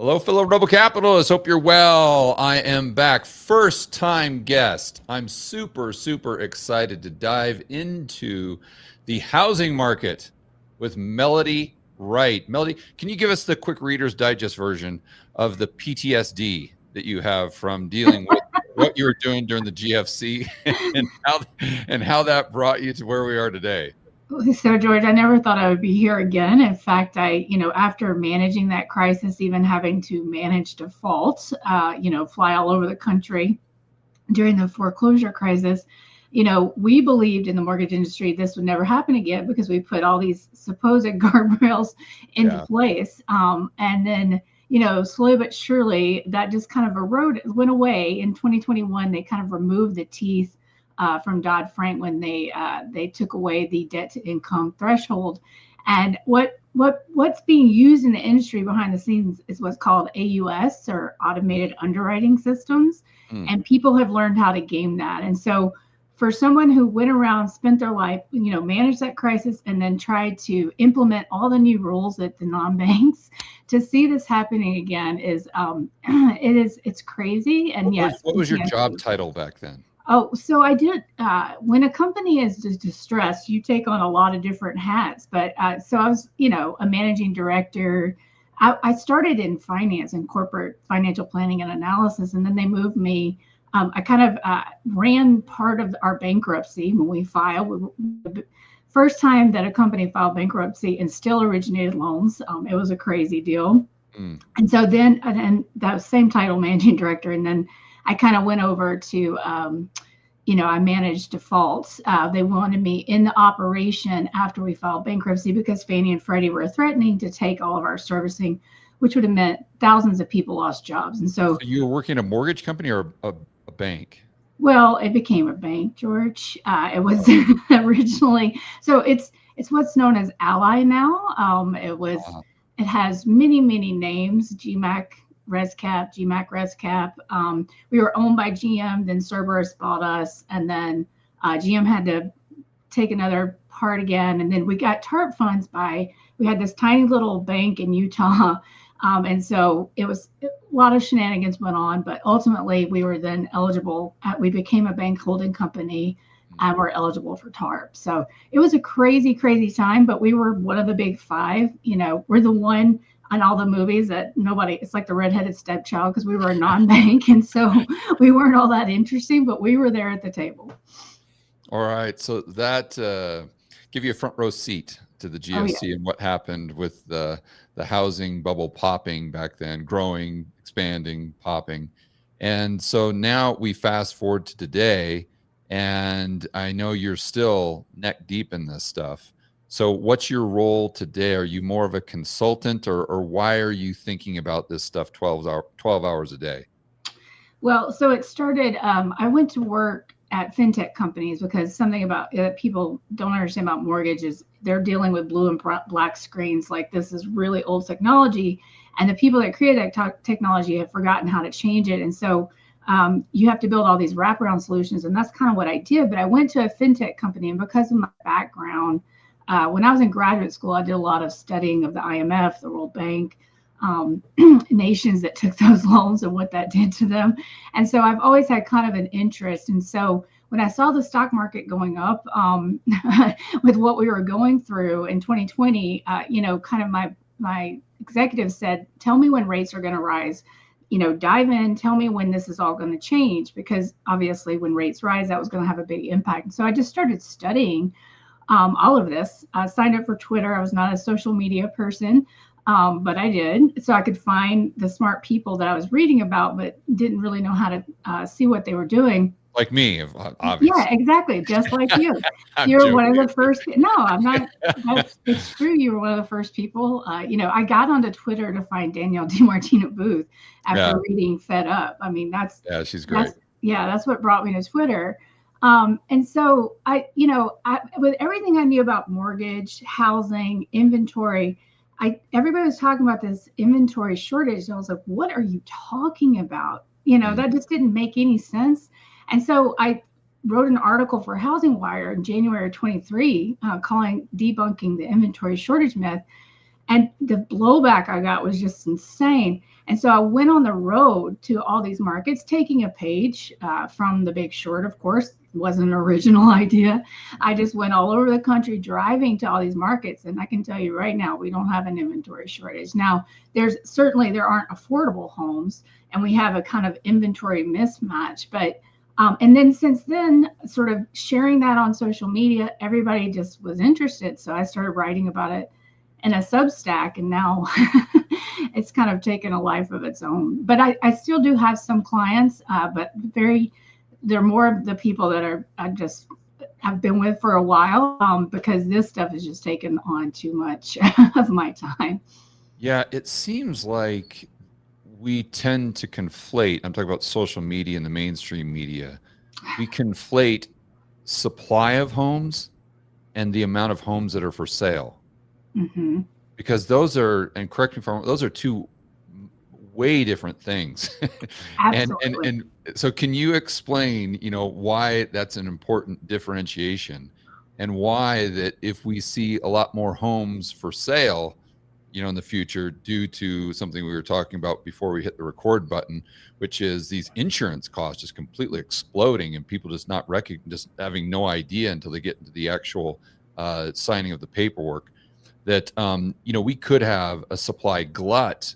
Hello, fellow Rebel Capitalists. Hope you're well. I am back. First time guest. I'm super, super excited to dive into the housing market with Melody Wright. Melody, can you give us the quick Reader's Digest version of the PTSD that you have from dealing with what you were doing during the GFC and how that brought you to where we are today? So, George, I never thought I would be here again. In fact, after managing that crisis, even having to manage defaults, fly all over the country during the foreclosure crisis, we believed in the mortgage industry this would never happen again because we put all these supposed guardrails into place. And then, slowly but surely, that just kind of went away. In 2021, they kind of removed the teeth from Dodd-Frank when they took away the debt-to-income threshold. And what's being used in the industry behind the scenes is what's called AUS, or automated underwriting systems. And people have learned how to game that. And so for someone who went around, spent their life, managed that crisis and then tried to implement all the new rules at the non-banks, to see this happening again is it's crazy. And what was your job title back then? Oh, so I did. When a company is distressed, you take on a lot of different hats. But so I was, a managing director. I started in finance and corporate financial planning and analysis, and then they moved me. I kind of ran part of our bankruptcy when we filed. First time that a company filed bankruptcy and still originated loans. It was a crazy deal. And so then, and that was same title, managing director, and then I kind of went over to, I managed defaults. They wanted me in the operation after we filed bankruptcy because Fannie and Freddie were threatening to take all of our servicing, which would have meant thousands of people lost jobs. And so you were working at a mortgage company or a bank? Well, it became a bank, George. It was originally, so it's what's known as Ally now. It has many, many names, GMAC ResCap. We were owned by GM, then Cerberus bought us, and then GM had to take another part again. And then we got TARP funds we had this tiny little bank in Utah. And so it was a lot of shenanigans went on, but ultimately we were then eligible. We became a bank holding company and we're eligible for TARP. So it was a crazy, crazy time, but we were one of the big five. We're the one on all the movies that it's like the redheaded stepchild because we were a non-bank. And so we weren't all that interesting, but we were there at the table. All right. So that give you a front row seat to the GFC and what happened with the housing bubble popping back then, growing, expanding, popping. And so now we fast forward to today, and I know you're still neck deep in this stuff. So what's your role today? Are you more of a consultant, or why are you thinking about this stuff 12 hours a day? Well, so it started, I went to work at fintech companies because something about people don't understand about mortgages. They're dealing with blue and black screens. Like, this is really old technology, and the people that created that technology have forgotten how to change it. And so you have to build all these wraparound solutions, and that's kind of what I did. But I went to a fintech company, and because of my background, when I was in graduate school, I did a lot of studying of the IMF, the World Bank, nations that took those loans and what that did to them. And so I've always had kind of an interest. And so when I saw the stock market going up with what we were going through in 2020, kind of my executive said, tell me when rates are going to rise, dive in, tell me when this is all going to change, because obviously when rates rise, that was going to have a big impact. And so I just started studying all of this. I signed up for Twitter. I was not a social media person. But I did, so I could find the smart people that I was reading about, but didn't really know how to see what they were doing. Like me, obviously. Yeah, exactly. Just like you. You're one of the first. No, I'm not. It's true. You were one of the first people. I got onto Twitter to find Danielle DiMartino Booth after reading Fed Up. I mean, she's great. That's what brought me to Twitter. And so with everything I knew about mortgage, housing, inventory, everybody was talking about this inventory shortage. And I was like, what are you talking about? That just didn't make any sense. And so I wrote an article for Housing Wire in January of 23, debunking the inventory shortage myth. And the blowback I got was just insane. And so I went on the road to all these markets, taking a page from The Big Short, of course. It wasn't an original idea. I just went all over the country driving to all these markets. And I can tell you right now, we don't have an inventory shortage. Now, there aren't affordable homes, and we have a kind of inventory mismatch. But and then since then, sort of sharing that on social media, everybody just was interested. So I started writing about it in a Substack, and now it's kind of taken a life of its own. But I still do have some clients, but they're more of the people that I've been with for a while, because this stuff has just taken on too much of my time. Yeah, it seems like we tend to conflate. I'm talking about social media and the mainstream media. We conflate supply of homes and the amount of homes that are for sale. Mm-hmm. Because those are, and correct me if I'm wrong, those are two way different things. Absolutely. and so can you explain, why that's an important differentiation, and why that if we see a lot more homes for sale, in the future, due to something we were talking about before we hit the record button, which is these insurance costs just completely exploding, and people just having no idea until they get into the actual signing of the paperwork, that we could have a supply glut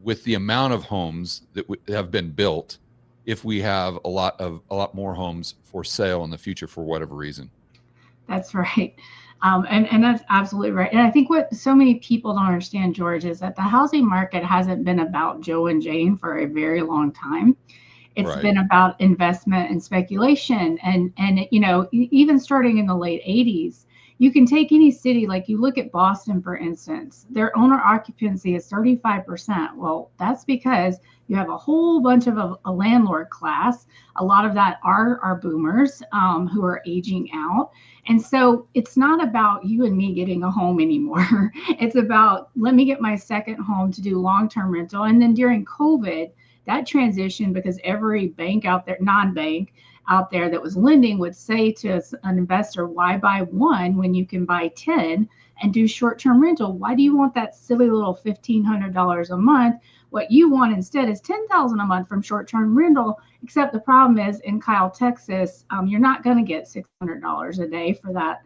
with the amount of homes that have been built, if we have a lot more homes for sale in the future for whatever reason. That's right. And that's absolutely right. And I think what so many people don't understand, George, is that the housing market hasn't been about Joe and Jane for a very long time. It's Right. been about investment and speculation. And even starting in the late 80s, you can take any city, like you look at Boston, for instance, their owner occupancy is 35%. Well, that's because you have a whole bunch of a landlord class. A lot of that are boomers, who are aging out. And so it's not about you and me getting a home anymore. It's about, let me get my second home to do long-term rental. And then during COVID, that transition, because every bank out there, non-bank out there that was lending, would say to an investor, why buy one when you can buy 10 and do short-term rental? Why do you want that silly little $1,500 a month? What you want instead is $10,000 a month from short-term rental. Except the problem is, in Kyle, Texas, you're not going to get $600 a day for that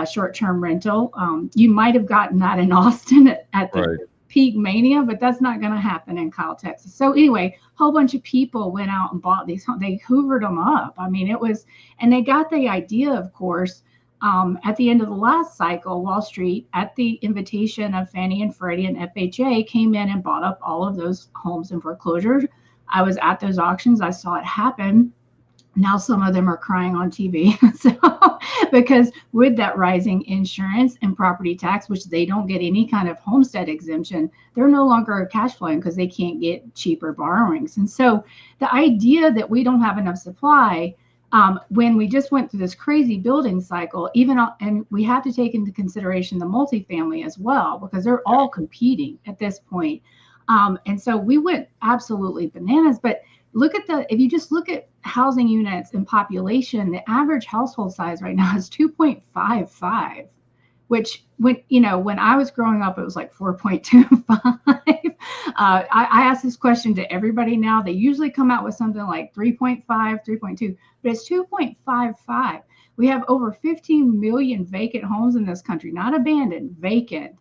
short-term rental. You might have gotten that in Austin at the Right. peak mania, but that's not going to happen in Kyle, Texas. So anyway, a whole bunch of people went out and bought these. They hoovered them up. I mean, and they got the idea, of course, at the end of the last cycle. Wall Street, at the invitation of Fannie and Freddie and FHA, came in and bought up all of those homes in foreclosure. I was at those auctions. I saw it happen. Now some of them are crying on TV. So, because with that rising insurance and property tax, which they don't get any kind of homestead exemption, they're no longer cash flowing because they can't get cheaper borrowings. And so the idea that we don't have enough supply, when we just went through this crazy building cycle, and we have to take into consideration the multifamily as well, because they're all competing at this point. And so we went absolutely bananas. But if you just look at housing units and population, the average household size right now is 2.55, which when I was growing up, it was like 4.25. I ask this question to everybody now. They usually come out with something like 3.5, 3.2, but it's 2.55. We have over 15 million vacant homes in this country, not abandoned, vacant.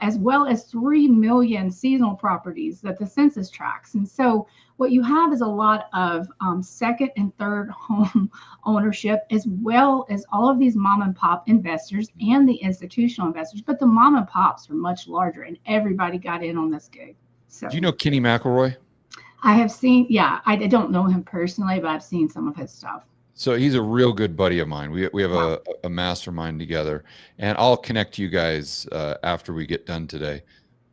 As well as 3 million seasonal properties that the census tracks. And so what you have is a lot of second and third home ownership, as well as all of these mom and pop investors and the institutional investors. But the mom and pops are much larger, and everybody got in on this gig. So, Do you know Kenny McElroy? I have seen, yeah, I don't know him personally, but I've seen some of his stuff. So he's a real good buddy of mine. We have a mastermind together, and I'll connect you guys after we get done today.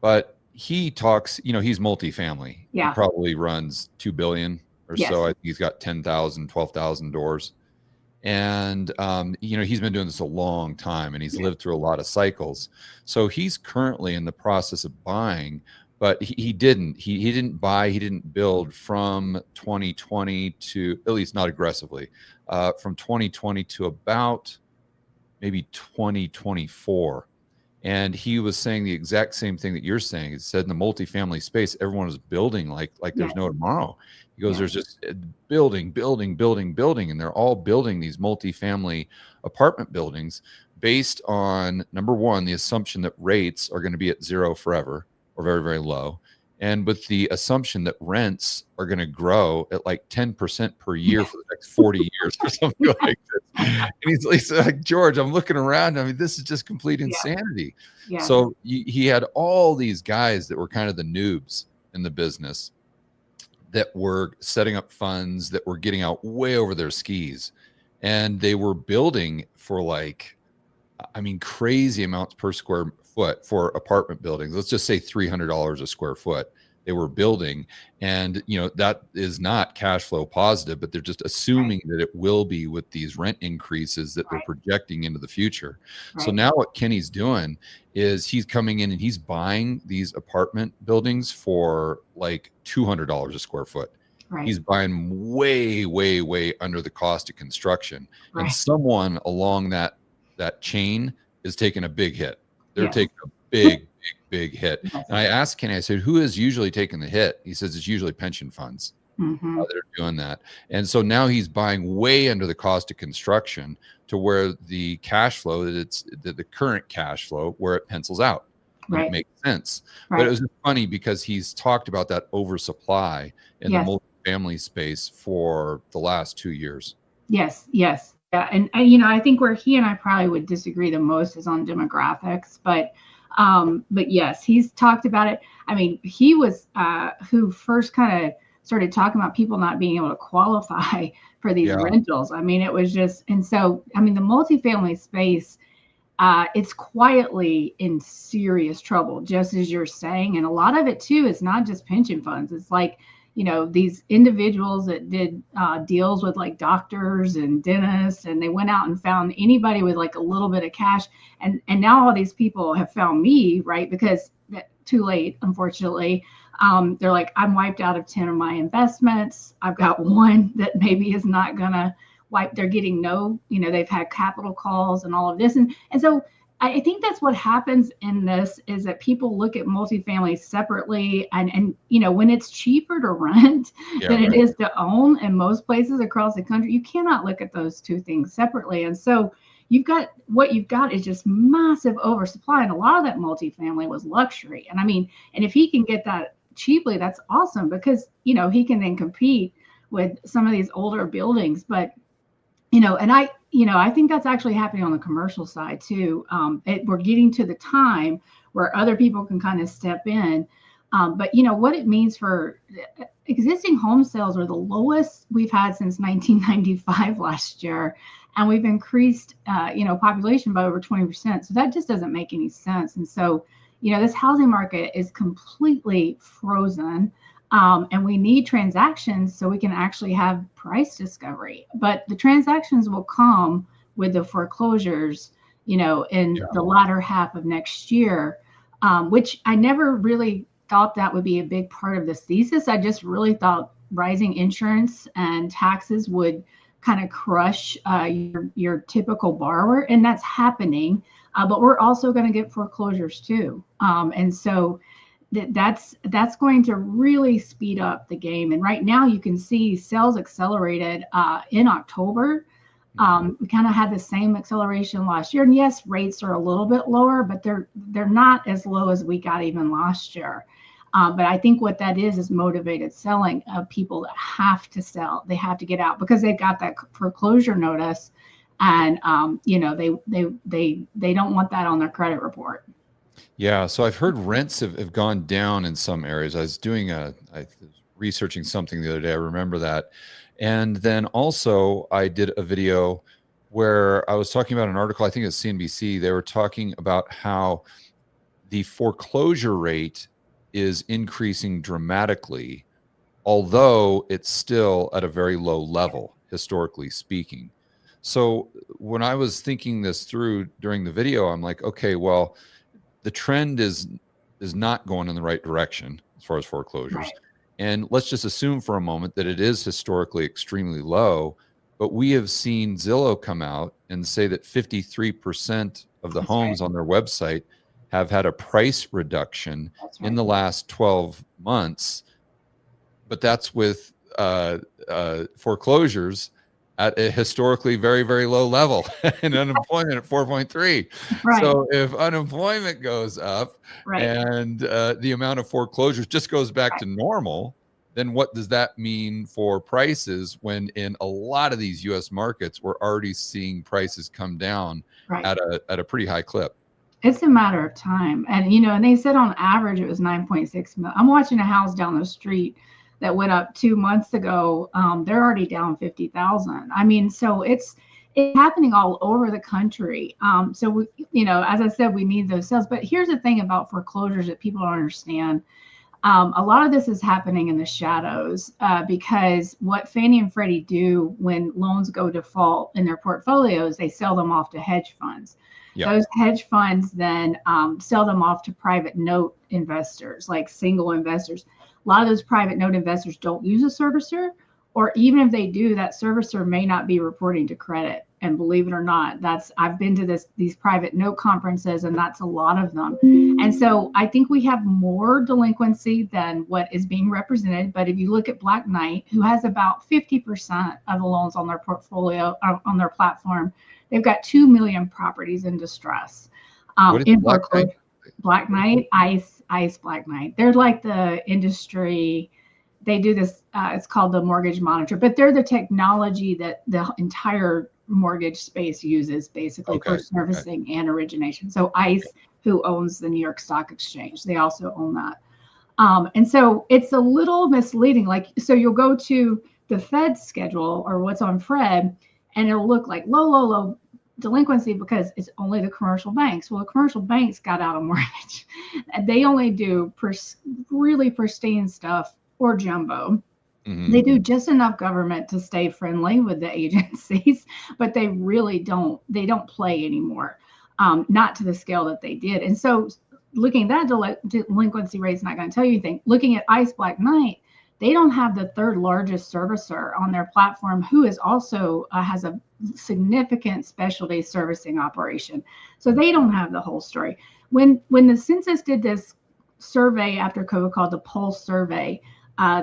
But he talks, he's multifamily. He Yeah. probably runs 2 billion or Yes. so. I think he's got 10,000, 12,000 doors. And, he's been doing this a long time, and he's lived through a lot of cycles. So he's currently in the process of buying, but he didn't build from 2020 to, at least not aggressively, from 2020 to about maybe 2024. And he was saying the exact same thing that you're saying. He said in the multifamily space, everyone is building like there's no Yes. tomorrow. He goes, there's Yes. just building, building, building, building, and they're all building these multifamily apartment buildings based on, number one, the assumption that rates are going to be at zero forever or very, very low. And with the assumption that rents are going to grow at like 10% per year for the next 40 years or something like this. And he's like, George, I'm looking around. I mean, this is just complete Yeah. insanity. Yes. So he had all these guys that were kind of the noobs in the business that were setting up funds that were getting out way over their skis. And they were building for like, I mean, crazy amounts per square foot for apartment buildings. Let's just say $300 a square foot they were building. And, that is not cash flow positive, but they're just assuming that it will be with these rent increases that they're projecting into the future. So now what Kenny's doing is he's coming in and he's buying these apartment buildings for like $200 a square foot. He's buying way, way, way under the cost of construction. And someone along that chain is taking a big hit. They're taking a big, big hit. And I asked Kenny, I said, who is usually taking the hit? He says it's usually pension funds that are doing that. And so now he's buying way under the cost of construction to where the cash flow, that it's the current cash flow, where it pencils out. And it makes sense. But it was funny because he's talked about that oversupply in the multifamily space for the last 2 years. Yes. Yeah. And I think where he and I probably would disagree the most is on demographics, but yes, he's talked about it. I mean, he was who first kind of started talking about people not being able to qualify for these rentals. I mean, it was just, and so, I mean, the multifamily space, it's quietly in serious trouble, just as you're saying. And a lot of it too is not just pension funds. It's like, these individuals that did deals with like doctors and dentists, and they went out and found anybody with like a little bit of cash. And now all these people have found me, right? Because too late, unfortunately. They're like, I'm wiped out of 10 of my investments. I've got one that maybe is not gonna wipe. They're getting they've had capital calls and all of this. And so I think that's what happens in this, is that people look at multifamily separately, and when it's cheaper to rent than it is to own in most places across the country, you cannot look at those two things separately. And so you've got is just massive oversupply, and a lot of that multifamily was luxury. And I mean, and if he can get that cheaply, that's awesome, because he can then compete with some of these older buildings. But and I think that's actually happening on the commercial side too. We're getting to the time where other people can kind of step in. But what it means for existing home sales are the lowest we've had since 1995 last year. And we've increased, population by over 20%. So that just doesn't make any sense. And so, this housing market is completely frozen. And we need transactions so we can actually have price discovery. But the transactions will come with the foreclosures, in the latter half of next year, which I never really thought that would be a big part of this thesis. I just really thought rising insurance and taxes would kind of crush your typical borrower, and that's happening. But we're also going to get foreclosures too. And so that's going to really speed up the game. And right now you can see sales accelerated in October. We kind of had the same acceleration last year. And yes, rates are a little bit lower, but they're not as low as we got even last year. But I think what that is motivated selling of people that have to sell. They have to get out because they've got that foreclosure notice, and they don't want that on their credit report. Yeah, so I've heard rents have gone down in some areas. I was researching something the other day. I remember that. And then also I did a video where I was talking about an article, I think it's CNBC. They were talking about how the foreclosure rate is increasing dramatically, although it's still at a very low level, historically speaking. So when I was thinking this through during the video, I'm like, okay, well, the trend is not going in the right direction as far as foreclosures. And let's just assume for a moment that it is historically extremely low, but we have seen Zillow come out and say that 53% of the homes on their website have had a price reduction That's right. in the last 12 months, but that's with foreclosures at a historically very, very low level and unemployment at 4.3. Right. So if unemployment goes up Right. and the amount of foreclosures just goes back Right. to normal, then what does that mean for prices when in a lot of these US markets, we're already seeing prices come down Right. at a pretty high clip? It's a matter of time. And, you know, and they said on average it was 9.6 million. I'm watching a house down the street that went up 2 months ago. They're already down 50,000. I mean, so it's happening all over the country. So we, you know, as I said, we need those sales. But here's the thing about foreclosures that people don't understand. A lot of this is happening in the shadows because what Fannie and Freddie do when loans go default in their portfolios, they sell them off to hedge funds. Yeah. Those hedge funds then sell them off to private note investors, like single investors. A lot of those private note investors don't use a servicer, or even if they do, that servicer may not be reporting to credit. And believe it or not, I've been to these private note conferences, and that's a lot of them. And so I think we have more delinquency than what is being represented. But if you look at Black Knight, who has about 50% of the loans on their portfolio on their platform, they've got 2 million properties in distress. What is Black Knight? Black Knight, ICE Black Knight. They're like the industry. They do this. It's called the Mortgage Monitor, but they're the technology that the entire mortgage space uses basically for servicing and origination. So ICE, who owns the New York Stock Exchange, they also own that. And so it's a little misleading. Like, so you'll go to the Fed schedule or what's on Fred, and it'll look like low delinquency because it's only the commercial banks. Well, the commercial banks got out of mortgage. They only do really pristine stuff or jumbo. Mm-hmm. They do just enough government to stay friendly with the agencies, but they really don't play anymore, not to the scale that they did. And so looking at that delinquency rate is not going to tell you anything. Looking at ICE Black Knight, they don't have the third largest servicer on their platform, who is also has a significant specialty servicing operation. So they don't have the whole story. When the census did this survey after COVID called the Pulse survey,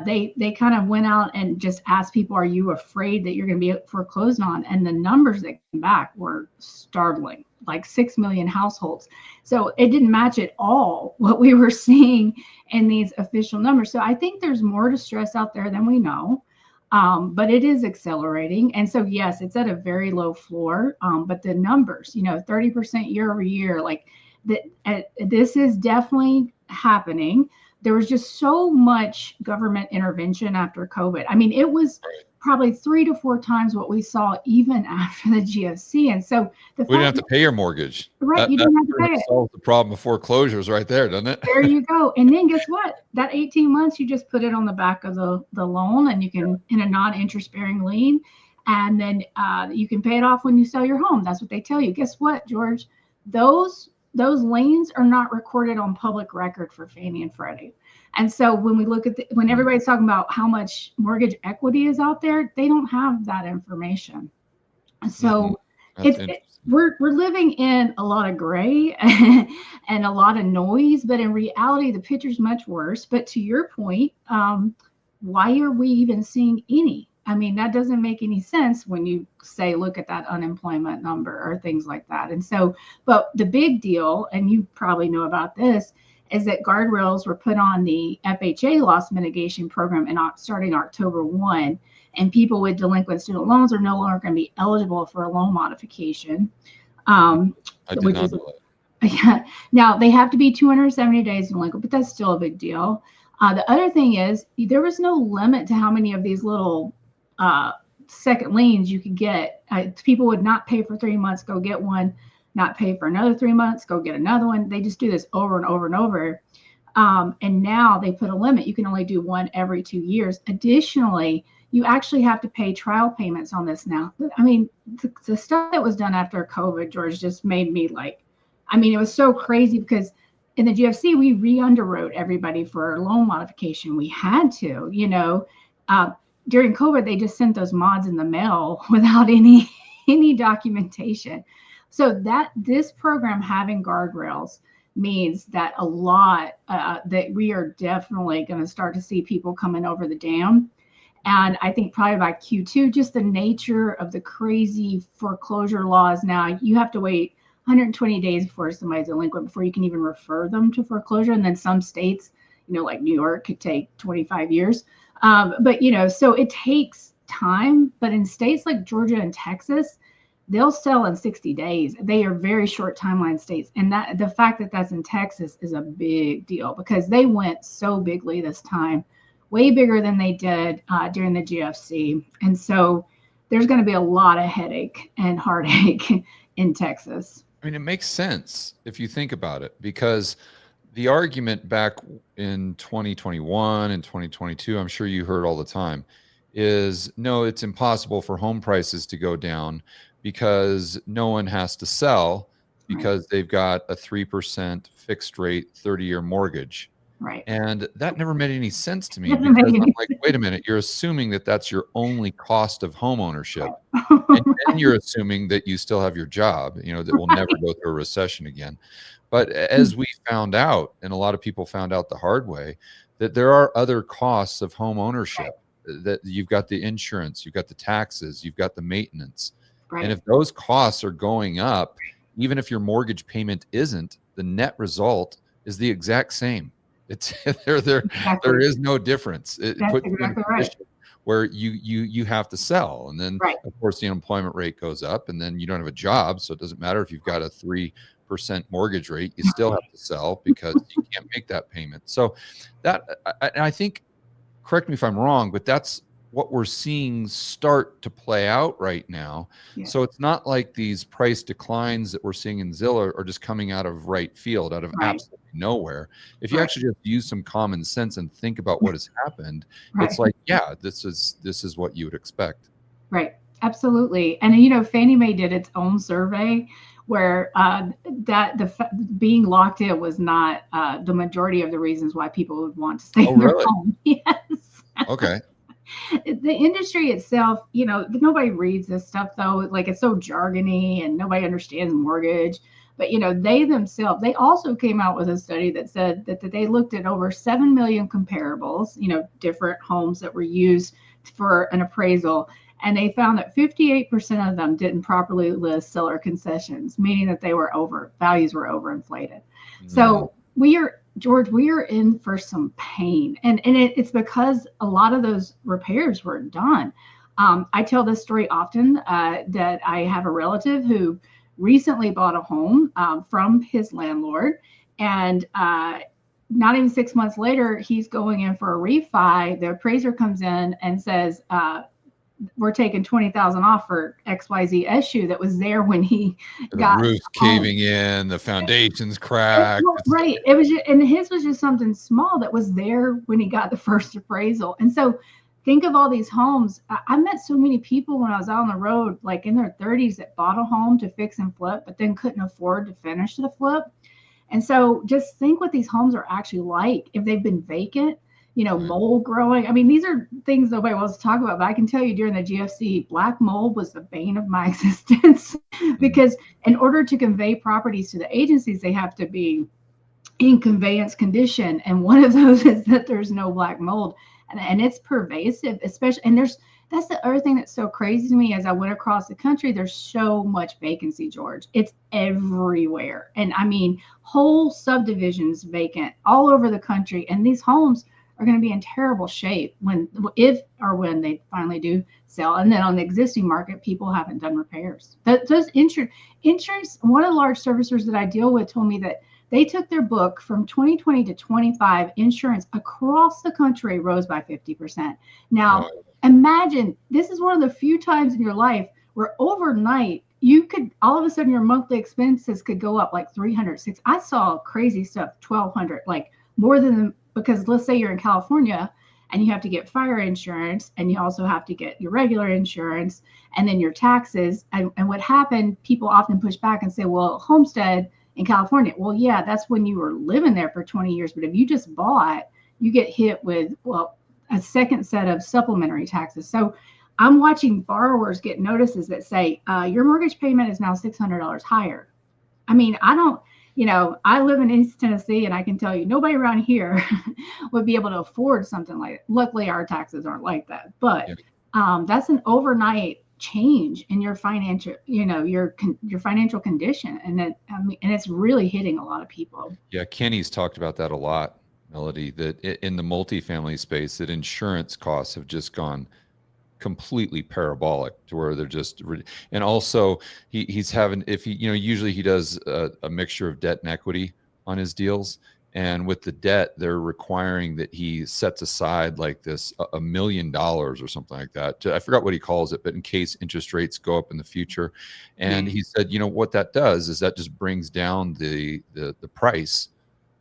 they kind of went out and just asked people, are you afraid that you're going to be foreclosed on? And the numbers that came back were startling, like 6 million households. So it didn't match at all what we were seeing in these official numbers. So I think there's more distress out there than we know, but it is accelerating. And so, yes, it's at a very low floor, but the numbers, 30% year over year, like this is definitely happening. There was just so much government intervention after COVID. I mean, it was probably 3 to 4 times what we saw even after the GFC. And so we didn't have to pay your mortgage. Right. You didn't have to pay it. Solves the problem of foreclosures right there, doesn't it? There you go. And then guess what? That 18 months, you just put it on the back of the loan, and you can, in a non-interest bearing lien, and then you can pay it off when you sell your home. That's what they tell you. Guess what, George? Those liens are not recorded on public record for Fannie and Freddie. And so when we look at when everybody's talking about how much mortgage equity is out there, they don't have that information. So we're living in a lot of gray and a lot of noise, but in reality, the picture's much worse. But to your point, why are we even seeing any? I mean, that doesn't make any sense when you say, look at that unemployment number or things like that. And so, but the big deal, and you probably know about this, is that guardrails were put on the FHA loss mitigation program starting October 1, and people with delinquent student loans are no longer going to be eligible for a loan modification. I did not know that. Yeah. Now, they have to be 270 days delinquent, but that's still a big deal. The other thing is there was no limit to how many of these little second liens you could get. People would not pay for 3 months, go get one, not pay for another 3 months, go get another one. They just do this over and over and over. And now they put a limit. You can only do one every 2 years. Additionally, you actually have to pay trial payments on this now. I mean, the stuff that was done after COVID, George, just made me it was so crazy because in the GFC, we re-underwrote everybody for a loan modification. We had to, during COVID, they just sent those mods in the mail without any documentation. So that this program having guardrails means that a lot that we are definitely going to start to see people coming over the dam. And I think probably by Q2, just the nature of the crazy foreclosure laws now, you have to wait 120 days before somebody's delinquent before you can even refer them to foreclosure. And then some states, like New York, could take 25 years. But, so it takes time. But in states like Georgia and Texas, they'll sell in 60 days. They are very short timeline states. And that the fact that that's in Texas is a big deal because they went so bigly this time, way bigger than they did during the GFC. And so there's going to be a lot of headache and heartache in Texas. I mean, it makes sense if you think about it, because the argument back in 2021 and 2022, I'm sure you heard all the time, is no, it's impossible for home prices to go down because no one has to sell because they've got a 3% fixed rate 30-year mortgage. Right. And that never made any sense to me because I'm like, wait a minute, you're assuming that that's your only cost of home ownership. And then you're assuming that you still have your job, that will never go through a recession again. But as we found out, and a lot of people found out the hard way, that there are other costs of home ownership, that you've got the insurance, you've got the taxes, you've got the maintenance. And if those costs are going up, even if your mortgage payment isn't, the net result is the exact same. It's there is no difference. It puts you in a position where you have to sell, and then of course the unemployment rate goes up, and then you don't have a job, so it doesn't matter if you've got a 3% mortgage rate, you still have to sell because you can't make that payment. So that I think, correct me if I'm wrong, but that's what we're seeing start to play out right now. So it's not like these price declines that we're seeing in Zillow are just coming out of right field, out of absolutely nowhere. If you actually just use some common sense and think about what has happened, it's like, yeah, this is what you would expect. Right. Absolutely. And Fannie Mae did its own survey where being locked in was not the majority of the reasons why people would want to stay in their home. Yes. Okay. The industry itself, nobody reads this stuff though. Like, it's so jargony and nobody understands mortgage. But they themselves, they also came out with a study that said that they looked at over 7 million comparables, different homes that were used for an appraisal. And they found that 58% of them didn't properly list seller concessions, meaning that values were overinflated. So George, we are in for some pain. And it's because a lot of those repairs were done. I tell this story often that I have a relative who recently bought a home from his landlord. And not even 6 months later, he's going in for a refi. The appraiser comes in and says, we're taking 20,000 off for XYZ issue that was there when he got the roof's caving in, the foundation's cracked. Right. It was and his was just something small that was there when he got the first appraisal. And so think of all these homes. I met so many people when I was out on the road, like in their 30s, that bought a home to fix and flip, but then couldn't afford to finish the flip. And so just think what these homes are actually like if they've been vacant. Mold growing. I mean, these are things nobody wants to talk about, but I can tell you during the GFC, black mold was the bane of my existence because in order to convey properties to the agencies, they have to be in conveyance condition. And one of those is that there's no black mold, and it's pervasive, especially, and that's the other thing that's so crazy to me. As I went across the country, there's so much vacancy, George. It's everywhere. And I mean, whole subdivisions vacant all over the country. And these homes are going to be in terrible shape if they finally do sell. And then on the existing market, people haven't done repairs. Those insurance, one of the large servicers that I deal with told me that they took their book from 2020 to 25, insurance across the country rose by 50%. Now, imagine, this is one of the few times in your life where overnight you could, all of a sudden your monthly expenses could go up like 306. I saw crazy stuff, 1,200, like more than, because let's say you're in California and you have to get fire insurance and you also have to get your regular insurance and then your taxes. And what happened, people often push back and say, well, homestead in California. Well, yeah, that's when you were living there for 20 years. But if you just bought, you get hit with, a second set of supplementary taxes. So I'm watching borrowers get notices that say, your mortgage payment is now $600 higher. I mean, I live in East Tennessee, and I can tell you nobody around here would be able to afford something like it. Luckily, our taxes aren't like that, but Yeah. that's an overnight change in your financial, your financial condition, and and it's really hitting a lot of people. Yeah, Kenny's talked about that a lot, Melody, that in the multifamily space, that insurance costs have just gone completely parabolic to where they're just, and also he's having, if he, usually he does a mixture of debt and equity on his deals. And with the debt, they're requiring that he sets aside like this $1 million or something like that. I forgot what he calls it, but in case interest rates go up in the future. And he said, what that does is that just brings down the price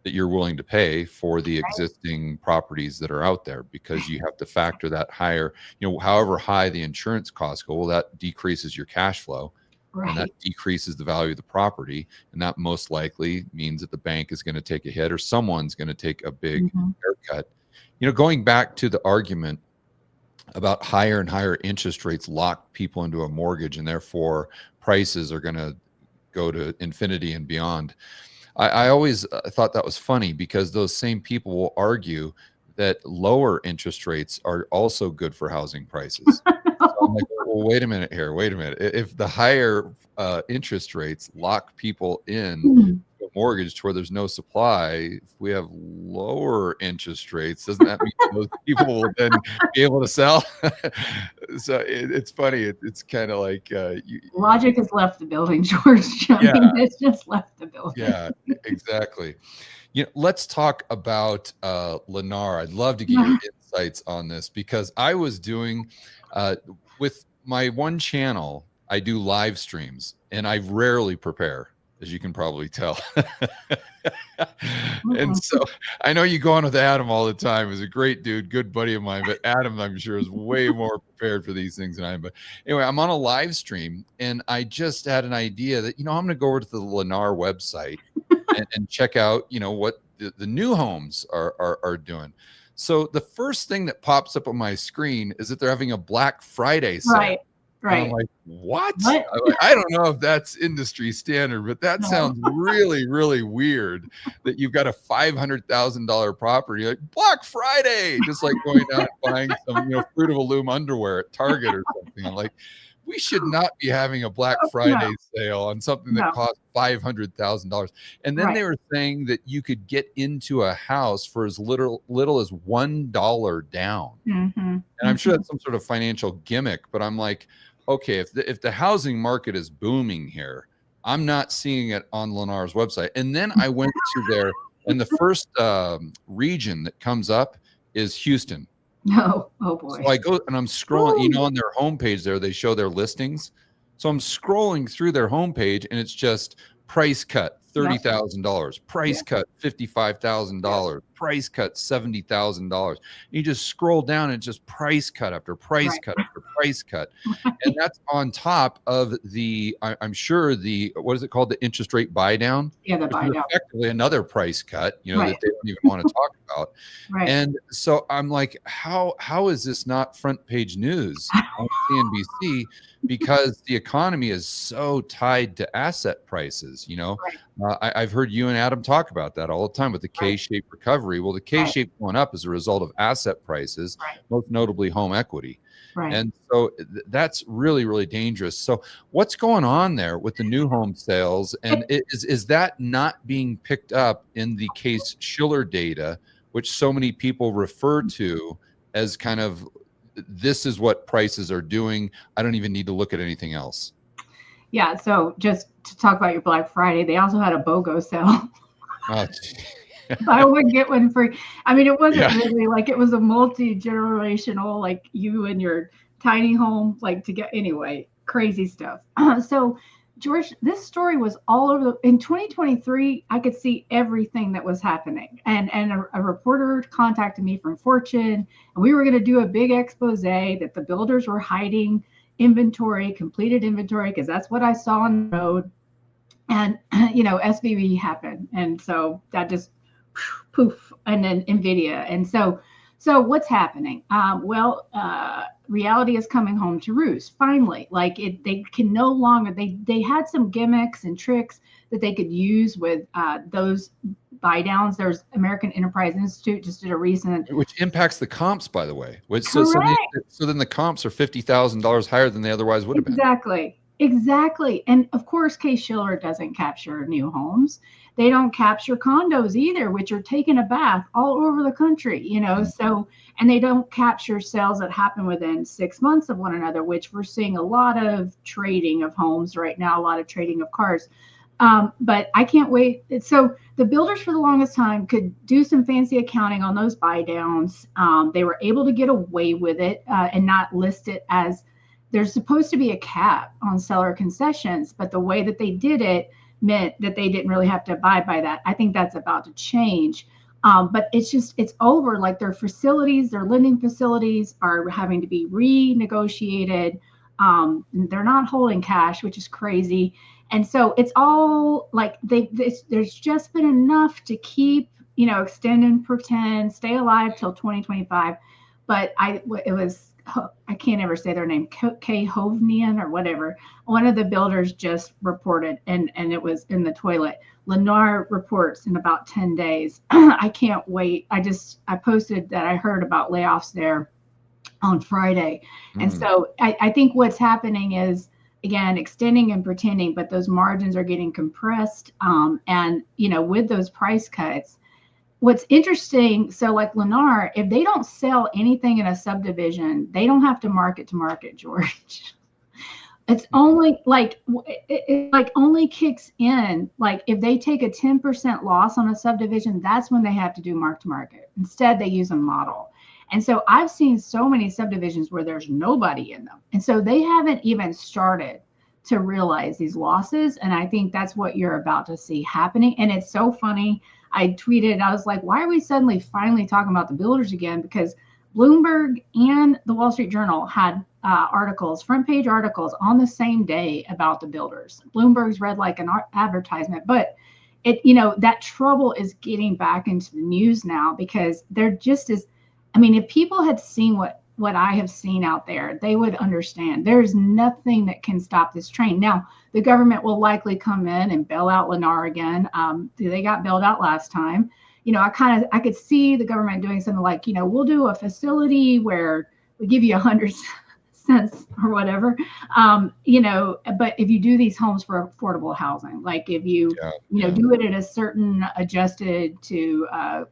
that you're willing to pay for the existing properties that are out there, because you have to factor that higher, however high the insurance costs go, well, that decreases your cash flow, and that Right. decreases the value of the property. And that most likely means that the bank is going to take a hit, or someone's going to take a big Hmm. haircut. Going back to the argument about higher and higher interest rates lock people into a mortgage, and therefore prices are going to go to infinity and beyond. I always thought that was funny, because those same people will argue that lower interest rates are also good for housing prices. So I'm like, well, wait a minute here. Wait a minute. If the higher interest rates lock people in a mortgage to where there's no supply, if we have lower interest rates, doesn't that mean those people will then be able to sell? So it's funny. It's kind of like, Logic has left the building, George. I yeah, mean, it's just left the building. yeah, exactly. Let's talk about Lennar. I'd love to get your insights on this, because I was doing with my one channel, I do live streams, and I rarely prepare, as you can probably tell. And so I know you go on with Adam all the time. He's a great dude, good buddy of mine, but Adam, I'm sure, is way more prepared for these things than I am. But anyway, I'm on a live stream, and I just had an idea that, I'm going to go over to the Lennar website and check out, what the new homes are doing. So the first thing that pops up on my screen is that they're having a Black Friday sale. Right. And I'm Right. like, what? What? I don't know if that's industry standard, but that No. sounds really, really weird, that you've got a $500,000 property, like Black Friday, just like going down and buying some, Fruit of the Loom underwear at Target or something. I'm like, we should not be having a Black No. Friday sale on something that No. costs $500,000. And then Right. they were saying that you could get into a house for as little as $1 down. Hmm. And I'm sure that's some sort of financial gimmick, but I'm like, okay, if the housing market is booming here, I'm not seeing it on Lennar's website. And then I went to there, and the first region that comes up is Houston. No. Oh boy. So I go and I'm scrolling, on their homepage there, they show their listings. So I'm scrolling through their homepage, and it's just price cut $30,000, price cut $55,000, price cut $70,000. You just scroll down, and it's just price cut after price cut after price cut. And that's on top of I'm sure what is it called? The interest rate buy down, Yeah, the which buy is down. effectively another price cut, that Right. they don't even want to talk about. Right. And so I'm like, how is this not front page news on CNBC? Because the economy is so tied to asset prices. I've heard you and Adam talk about that all the time with the K-shaped recovery. Well, the K-shaped going up as a result of asset prices, Right. most notably home equity. Right. And so that's really, really dangerous. So what's going on there with the new home sales? And is that not being picked up in the Case Shiller data, which so many people refer to as kind of, this is what prices are doing, I don't even need to look at anything else? Yeah. So just to talk about your Black Friday, they also had a BOGO sale. Oh, Buy one, get one free. I mean, it wasn't yeah. really like, it was a multi-generational, like you and your tiny home, like to get, anyway, crazy stuff. So George, this story was all over in 2023. I could see everything that was happening. And a reporter contacted me from Fortune, and we were going to do a big expose that the builders were hiding inventory, completed inventory, because that's what I saw on the road. And, SVB happened. And so that just poof, and then NVIDIA. And so So what's happening? Reality is coming home to roost finally. Like they can no longer. They had some gimmicks and tricks that they could use with those buy downs. There's American Enterprise Institute just did a recent. Which impacts the comps, by the way. Correct. So then the comps are $50,000 higher than they otherwise would have been. Exactly. And of course, Case-Shiller doesn't capture new homes. They don't capture condos either, which are taking a bath all over the country, So, and they don't capture sales that happen within 6 months of one another, which we're seeing a lot of trading of homes right now, a lot of trading of cars. But I can't wait. So the builders for the longest time could do some fancy accounting on those buy downs. They were able to get away with it and not list it as there's supposed to be a cap on seller concessions, but the way that they did it meant that they didn't really have to abide by that. I think that's about to change. But it's over. Like their facilities, their lending facilities are having to be renegotiated. They're not holding cash, which is crazy. And so it's all like there's just been enough to keep, extend and pretend, stay alive till 2025. But I can't ever say their name, Hovnian or whatever. One of the builders just reported, and it was in the toilet. Lennar reports in about 10 days. I can't wait. I posted that I heard about layoffs there on Friday. And so I think what's happening is, again, extending and pretending, but those margins are getting compressed. And, with those price cuts, what's interesting, so like Lennar, if they don't sell anything in a subdivision, they don't have to market to market, George. It's only like it like only kicks in like if they take a 10% loss on a subdivision, that's when they have to do mark to market. Instead, they use a model. And so I've seen so many subdivisions where there's nobody in them. And so they haven't even started to realize these losses. And I think that's what you're about to see happening. And it's so funny. I tweeted, I was like, why are we suddenly finally talking about the builders again? Because Bloomberg and the Wall Street Journal had articles, front page articles on the same day about the builders. Bloomberg's read like an advertisement, but that trouble is getting back into the news now because they're just as, if people had seen what I have seen out there, they would understand there's nothing that can stop this train. Now, the government will likely come in and bail out Lennar again. They got bailed out last time. I could see the government doing something like, we'll do a facility where we give you 100 cents or whatever. But if you do these homes for affordable housing, like if you, do it at a certain adjusted to,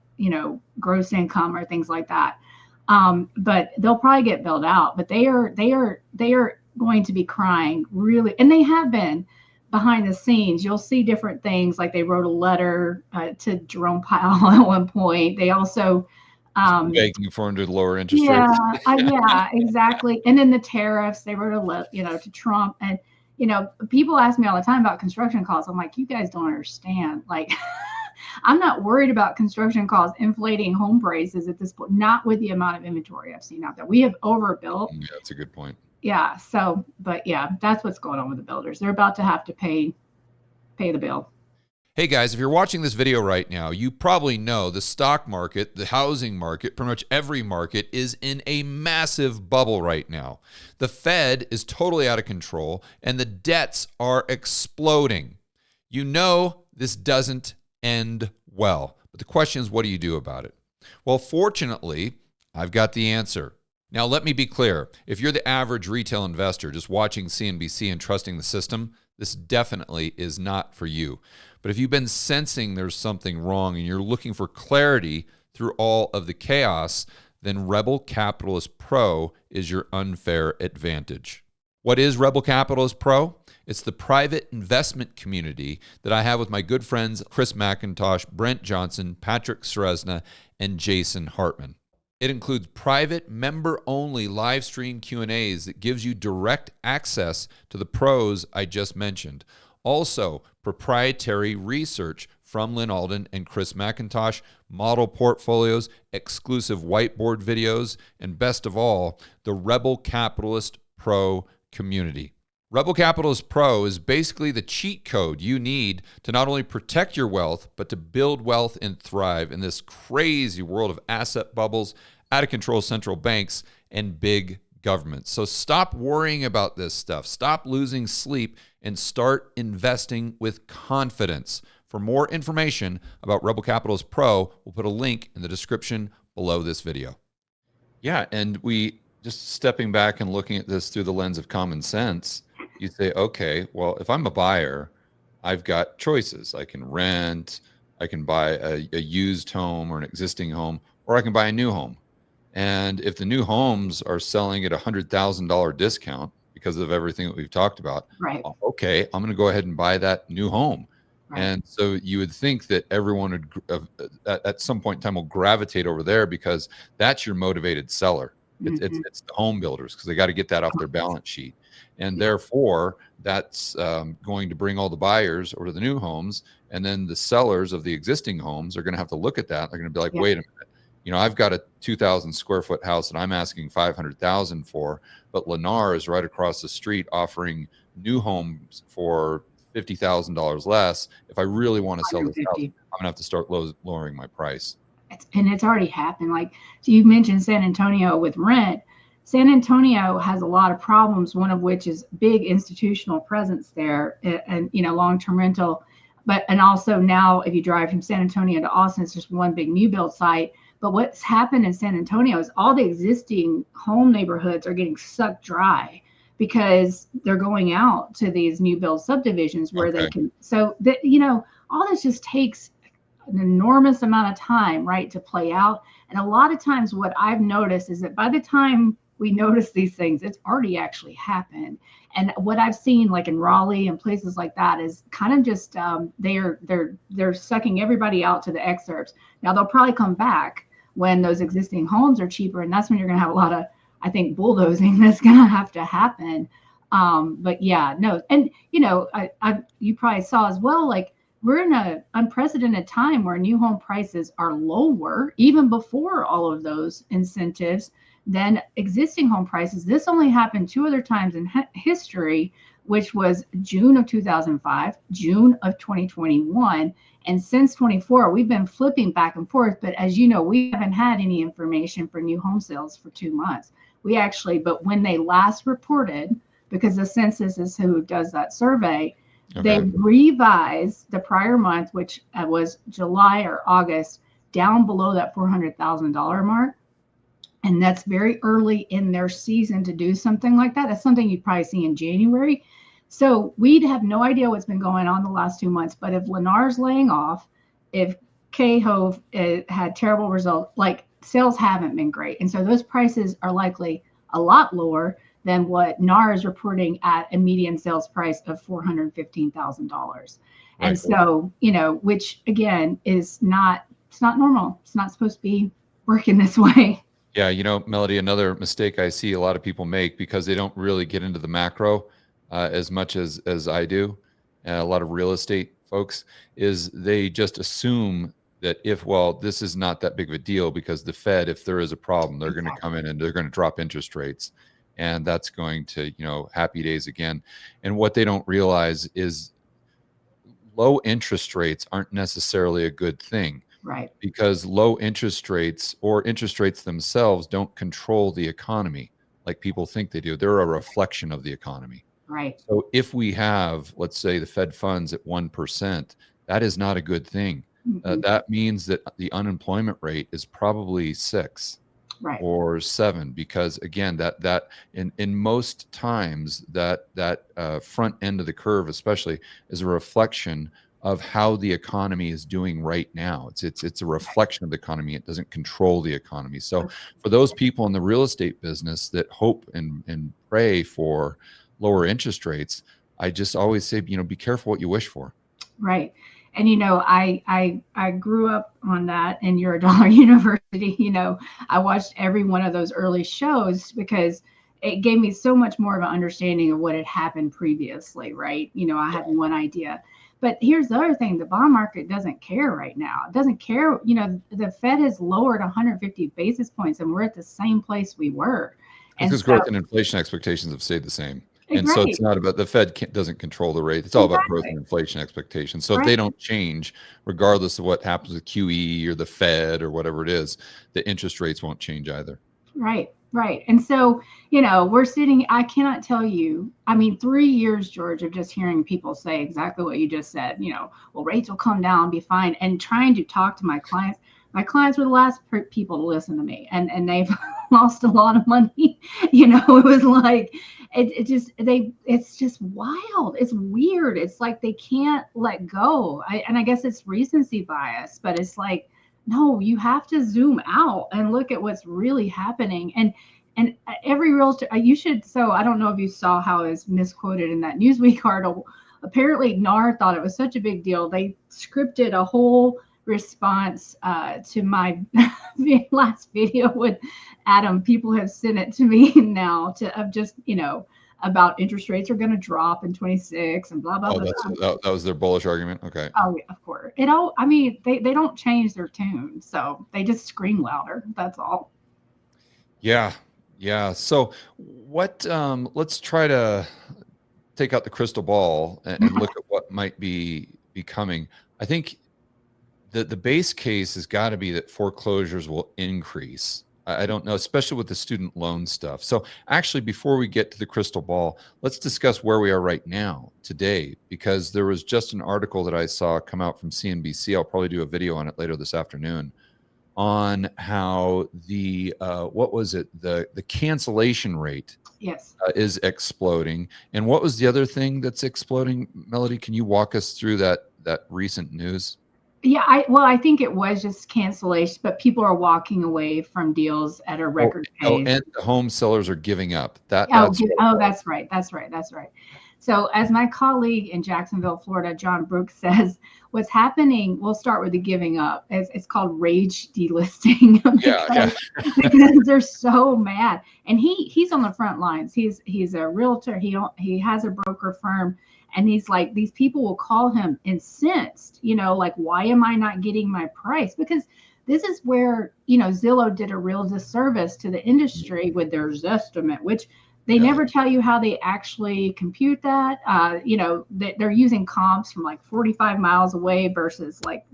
gross income or things like that. But they'll probably get bailed out, but they are going to be crying really. And they have been behind the scenes. You'll see different things. Like they wrote a letter to Jerome Powell at one point. They also, begging for him to lower interest rates. Yeah, exactly. And then the tariffs, they wrote a letter, to Trump. And, people ask me all the time about construction costs. I'm like, you guys don't understand. Like, I'm not worried about construction costs inflating home prices at this point, not with the amount of inventory I've seen out there. We have overbuilt. Yeah, that's a good point. Yeah. So, but yeah, that's what's going on with the builders. They're about to have to pay the bill. Hey guys, if you're watching this video right now, you probably know the stock market, the housing market, pretty much every market is in a massive bubble right now. The Fed is totally out of control and the debts are exploding. This doesn't end well, but the question is, what do you do about it? Well, fortunately, I've got the answer. Now, let me be clear. If you're the average retail investor just watching CNBC and trusting the system, this definitely is not for you. But if you've been sensing there's something wrong and you're looking for clarity through all of the chaos, then Rebel Capitalist Pro is your unfair advantage. What is Rebel Capitalist Pro? It's the private investment community that I have with my good friends Chris McIntosh, Brent Johnson, Patrick Seresna, and Jason Hartman. It includes private member-only live stream Q&As that gives you direct access to the pros I just mentioned. Also, proprietary research from Lynn Alden and Chris McIntosh, model portfolios, exclusive whiteboard videos, and best of all, the Rebel Capitalist Pro community. Rebel Capitalist Pro is basically the cheat code you need to not only protect your wealth, but to build wealth and thrive in this crazy world of asset bubbles, out of control central banks, and big government. So stop worrying about this stuff. Stop losing sleep and start investing with confidence. For more information about Rebel Capitalist Pro, we'll put a link in the description below this video. Yeah, and we just stepping back and looking at this through the lens of common sense, you say, okay, well, if I'm a buyer, I've got choices. I can rent, I can buy a used home or an existing home, or I can buy a new home. And if the new homes are selling at $100,000 discount because of everything that we've talked about, Right. okay, I'm going to go ahead and buy that new home. Right. And so you would think that everyone would at some point in time will gravitate over there because that's your motivated seller. It's the home builders because they got to get that off their balance sheet. And therefore, that's going to bring all the buyers over to the new homes. And then the sellers of the existing homes are going to have to look at that. They're going to be like, wait a minute. You know, I've got a 2,000 square foot house that I'm asking 500,000 for, but Lennar is right across the street offering new homes for $50,000 less. If I really want to sell this house, I'm gonna have to start lowering my price. And it's already happened. Like, so you mentioned San Antonio with rent. San Antonio has a lot of problems, one of which is big institutional presence there and you know, long-term rental. And also now if you drive from San Antonio to Austin, it's just one big new build site. But what's happened in San Antonio is all the existing home neighborhoods are getting sucked dry because they're going out to these new build subdivisions where they can. So that, you know, all this just takes an enormous amount of time, right, to play out. And a lot of times what I've noticed is that by the time we notice these things, it's already actually happened. And what I've seen like in Raleigh and places like that is kind of just they're sucking everybody out to the excerpts. Now they'll probably come back when those existing homes are cheaper, and that's when you're going to have a lot of, I think, bulldozing that's going to have to happen. But yeah, no, and you know, you probably saw as well, like we're in an unprecedented time where new home prices are lower, even before all of those incentives, than existing home prices. This only happened two other times in history, which was June of 2005, June of 2021. And since 24, we've been flipping back and forth. But as you know, we haven't had any information for new home sales for 2 months. We actually, but when they last reported, because the census is who does that survey, they revised the prior month, which was July or August, down below that $400,000 mark. And that's very early in their season to do something like that. That's something you'd probably see in January. So we'd have no idea what's been going on the last 2 months. But if Lennar's laying off, if K-Hove had terrible results, like sales haven't been great. And so those prices are likely a lot lower than what NAR is reporting at a median sales price of $415,000. And so, you know, which again is not, it's not normal. It's not supposed to be working this way. Yeah, you know, Melody, another mistake I see a lot of people make because they don't really get into the macro as much as I do, and a lot of real estate folks, is they just assume that this is not that big of a deal because the Fed, if there is a problem, they're going to come in and they're going to drop interest rates. And that's going to, you know, happy days again. And what they don't realize is low interest rates aren't necessarily a good thing. Right. Because low interest rates or interest rates themselves don't control the economy like people think they do. They're a reflection of the economy. Right. So if we have, let's say, the Fed funds at 1%, that is not a good thing. That means that the unemployment rate is probably 6 or 7, because again, that in most times that front end of the curve, especially, is a reflection of how the economy is doing right now. It's a reflection of the economy. It doesn't control the economy. So for those people in the real estate business that hope and pray for lower interest rates, I just always say, you know, be careful what you wish for. Right. And, you know, I grew up on that in Eurodollar University. You know, I watched every one of those early shows because it gave me so much more of an understanding of what had happened previously. Right. You know, I had one idea. But here's the other thing. The bond market doesn't care right now. It doesn't care. You know, the Fed has lowered 150 basis points and we're at the same place we were. Because growth and inflation expectations have stayed the same. And so it's Right. not about the Fed doesn't control the rate. It's all about growth and Exactly. inflation expectations. So if Right. they don't change, regardless of what happens with QE or the Fed or whatever it is, the interest rates won't change either. Right. Right. And so, we're sitting, I cannot tell you, I mean, 3 years, George, of just hearing people say exactly what you just said, well, rates will come down, be fine, and trying to talk to my clients. My clients were the last people to listen to me, and they've lost a lot of money. It was like, it's just wild. It's weird. It's like they can't let go. And I guess it's recency bias, but it's like, no, you have to zoom out and look at what's really happening. And every realtor, you should. So I don't know if you saw how it was misquoted in that Newsweek article. Apparently, NAR thought it was such a big deal. They scripted a whole response to my last video with Adam. People have sent it to me now of just, about interest rates are going to drop in 26 and blah, blah, Oh, blah. that was their bullish argument. Okay. Oh, yeah, of course. I mean, they don't change their tune. So they just scream louder. That's all. Yeah. Yeah. So what, let's try to take out the crystal ball and look at what might be coming. I think the base case has got to be that foreclosures will increase. I don't know, especially with the student loan stuff. So actually, before we get to the crystal ball, let's discuss where we are right now today, because there was just an article that I saw come out from CNBC. I'll probably do a video on it later this afternoon on how the what was it, the cancellation rate Yes. is exploding. And what was the other thing that's exploding? Melody, can you walk us through that recent news? Yeah, I think it was just cancellation, but people are walking away from deals at a record pace. And the home sellers are giving up. Oh, That's that's right. That's right. That's right. So, as my colleague in Jacksonville, Florida, John Brooks says, what's happening, we'll start with the giving up. It's called rage delisting yeah. because they're so mad. And he's on the front lines. He's a realtor. He has a broker firm. And he's like, these people will call him incensed, like, why am I not getting my price? Because this is where, Zillow did a real disservice to the industry with their Zestimate, which they Yeah. never tell you how they actually compute that. They're using comps from like 45 miles away versus like,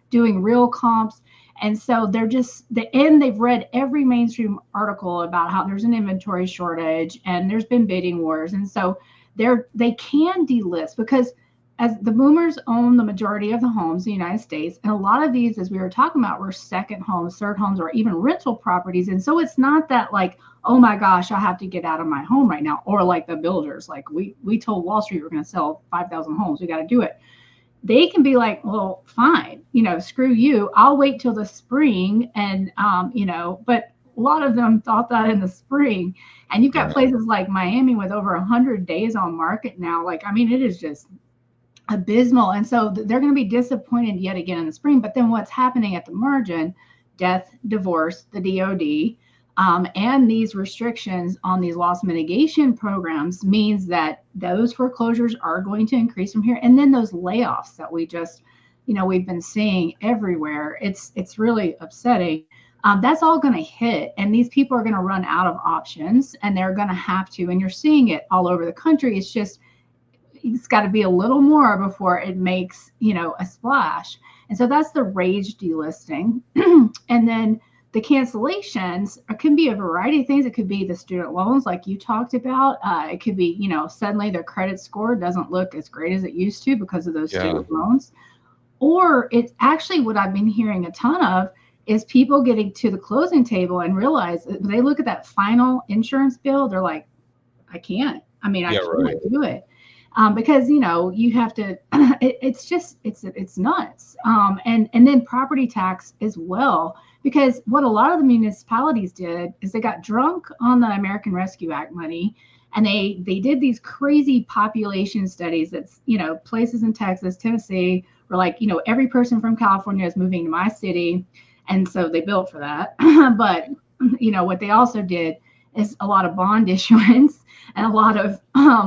doing real comps. And so they've read every mainstream article about how there's an inventory shortage and there's been bidding wars. And so they can delist because as the boomers own the majority of the homes in the United States, and a lot of these, as we were talking about, were second homes, third homes, or even rental properties. And so it's not that like, oh my gosh, I have to get out of my home right now, or like the builders, like we told Wall Street we're going to sell 5,000 homes, we got to do it. They can be like, well, fine, screw you, I'll wait till the spring, and but a lot of them thought that in the spring, and you've got Yeah. places like Miami with over 100 days on market now. Like, I mean, it is just abysmal. And so they're going to be disappointed yet again in the spring. But then what's happening at the margin, death, divorce, the DOD, and these restrictions on these loss mitigation programs means that those foreclosures are going to increase from here. And then those layoffs that we've been seeing everywhere, it's really upsetting. That's all going to hit, and these people are going to run out of options, and they're going to have to, and you're seeing it all over the country. It's got to be a little more before it makes, a splash. And so that's the rage delisting. And then the cancellations can be a variety of things. It could be the student loans, like you talked about. It could be, suddenly their credit score doesn't look as great as it used to because of those student loans. Or it's actually what I've been hearing a ton of is people getting to the closing table and realize that they look at that final insurance bill, they're like, I can't. I mean, I can't do it. Because you have to. It's nuts. And then property tax as well, because what a lot of the municipalities did is they got drunk on the American Rescue Act money, and they did these crazy population studies. That's places in Texas, Tennessee, were like, every person from California is moving to my city, and so they built for that. But what they also did is a lot of bond issuance and a lot of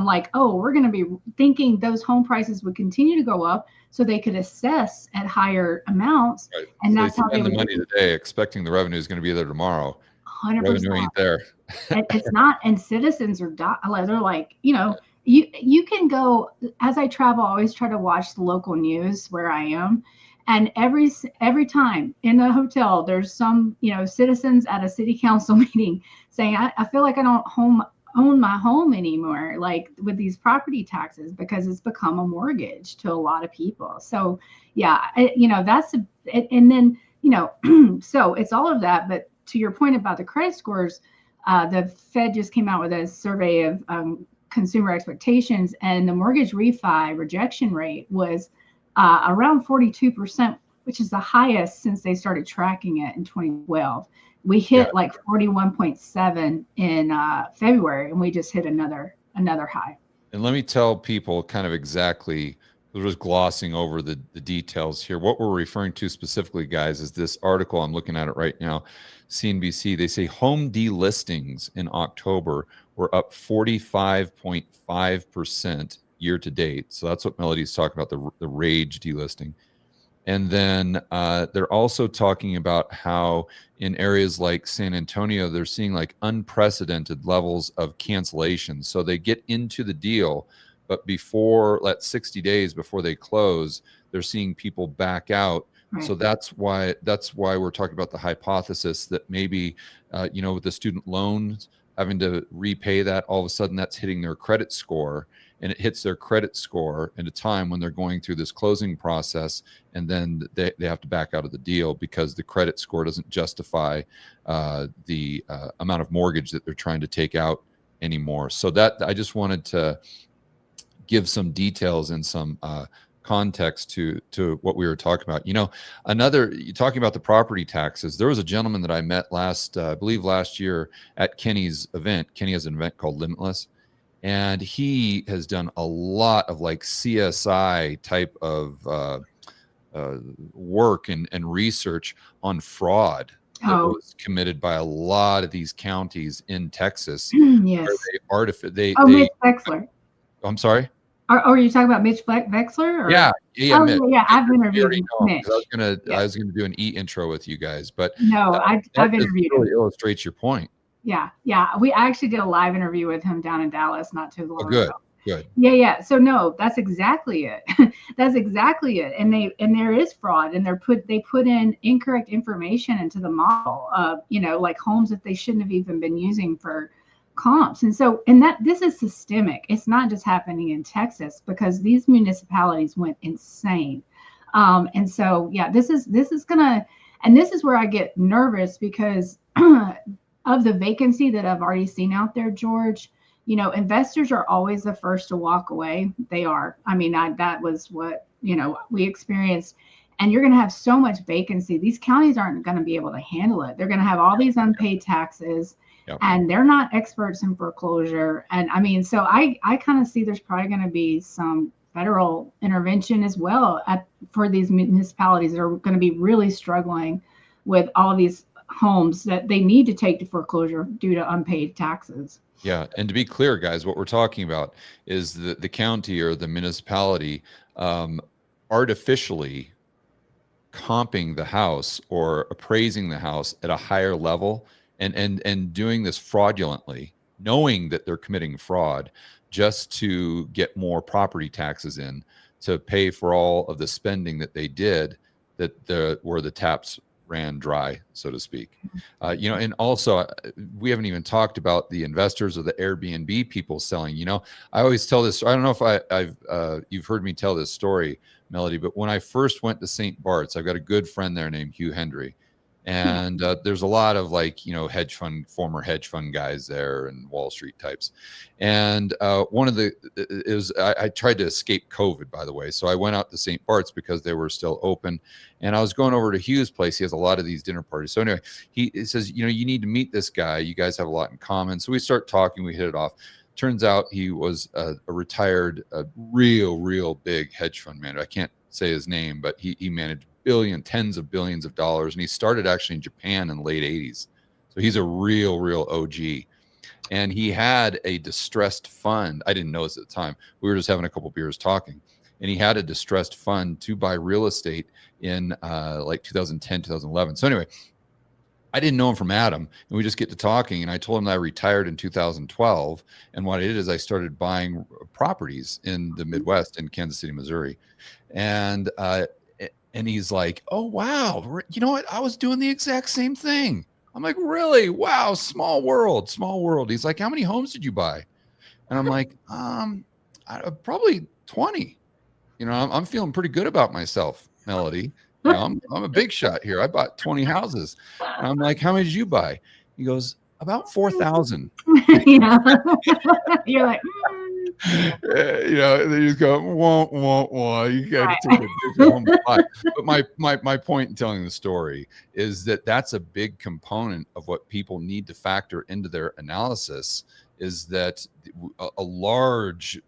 like, oh, we're going to be thinking those home prices would continue to go up so they could assess at higher amounts. Right. And So that's they how they spend the would money today expecting the revenue is going to be there tomorrow. Revenue 100%. ain't there. It's not, and citizens are they're like, you can go, as I travel, I always try to watch the local news where I am, and every time in a hotel, there's some citizens at a city council meeting saying, I feel like I don't own my home anymore, like with these property taxes, because it's become a mortgage to a lot of people. So yeah, that's and then so it's all of that. But to your point about the credit scores, the Fed just came out with a survey of consumer expectations, and the mortgage refi rejection rate was around 42%, which is the highest since they started tracking it in 2012. We hit like 41.7 in February, and we just hit another high. And let me tell people kind of exactly, we're just glossing over the details here. What we're referring to specifically, guys, is this article. I'm looking at it right now. CNBC, they say home delistings in October were up 45.5% year to date. So that's what Melody's talking about, the rage delisting. And then they're also talking about how in areas like San Antonio, they're seeing like unprecedented levels of cancellation. So they get into the deal, but before 60 days before they close, they're seeing people back out. Right. So that's why we're talking about the hypothesis that maybe, with the student loans having to repay that, all of a sudden that's hitting their credit score. And it hits their credit score at a time when they're going through this closing process, and then they have to back out of the deal because the credit score doesn't justify the amount of mortgage that they're trying to take out anymore. So that I just wanted to give some details and some context to what we were talking about. Talking about the property taxes, there was a gentleman that I met I believe last year at Kenny's event. Kenny has an event called Limitless. And he has done a lot of like CSI type of work and research on fraud that was committed by a lot of these counties in Texas. Yes. Mitch Wexler. I'm sorry? Are you talking about Mitch Wexler? Or? Yeah. Mitch. Yeah, I've interviewed Mitch. I was gonna do an intro with you guys, but no, I've interviewed him. Really illustrates your point. Yeah. We actually did a live interview with him down in Dallas not too long ago. Good. Yeah. So no, that's exactly it. That's exactly it. And there is fraud, and they put in incorrect information into the model of, like homes that they shouldn't have even been using for comps. And this is systemic. It's not just happening in Texas, because these municipalities went insane. And so yeah, this is gonna, and this is where I get nervous because of the vacancy that I've already seen out there, George. Investors are always the first to walk away. They are. I mean, that was what, we experienced. And you're going to have so much vacancy. These counties aren't going to be able to handle it. They're going to have all these unpaid taxes. Yep. And they're not experts in foreclosure. And I mean, so I kind of see there's probably going to be some federal intervention as well for these municipalities that are going to be really struggling with all of these homes that they need to take to foreclosure due to unpaid taxes. Yeah. And to be clear, guys, what we're talking about is the county or the municipality artificially comping the house or appraising the house at a higher level and doing this fraudulently, knowing that they're committing fraud just to get more property taxes in to pay for all of the spending that they did where the taps ran dry, so to speak. And also we haven't even talked about the investors or the Airbnb people selling. I always tell this. I don't know if you've heard me tell this story, Melody, but when I first went to St. Bart's, I've got a good friend there named Hugh Hendry. And there's a lot of former hedge fund guys there and Wall Street types. And one of I tried to escape COVID, by the way. So I went out to St. Bart's because they were still open. And I was going over to Hugh's place. He has a lot of these dinner parties. So anyway, he says, you need to meet this guy. You guys have a lot in common. So we start talking, we hit it off. Turns out he was a retired, real big hedge fund manager. I can't say his name, but he managed tens of billions of dollars. And he started actually in Japan in the late 80s. So he's a real OG. And he had a distressed fund. I didn't know this at the time. We were just having a couple beers talking. And he had a distressed fund to buy real estate in 2010, 2011. So anyway, I didn't know him from Adam, and we just get to talking. And I told him that I retired in 2012, and what I did is I started buying properties in the Midwest in Kansas City, Missouri, and he's like, "Oh wow, you know what? I was doing the exact same thing." I'm like, "Really? Wow, small world, small world." He's like, "How many homes did you buy?" And I'm like, probably 20. You know, I'm feeling pretty good about myself, Melody. You know, I'm a big shot here. I bought 20 houses. And I'm like, how many did you buy? He goes, about 4,000. Yeah. You're like, You know, they just go, wah. You got to right. take a different home to buy. But my point in telling the story is that that's a big component of what people need to factor into their analysis, is that a large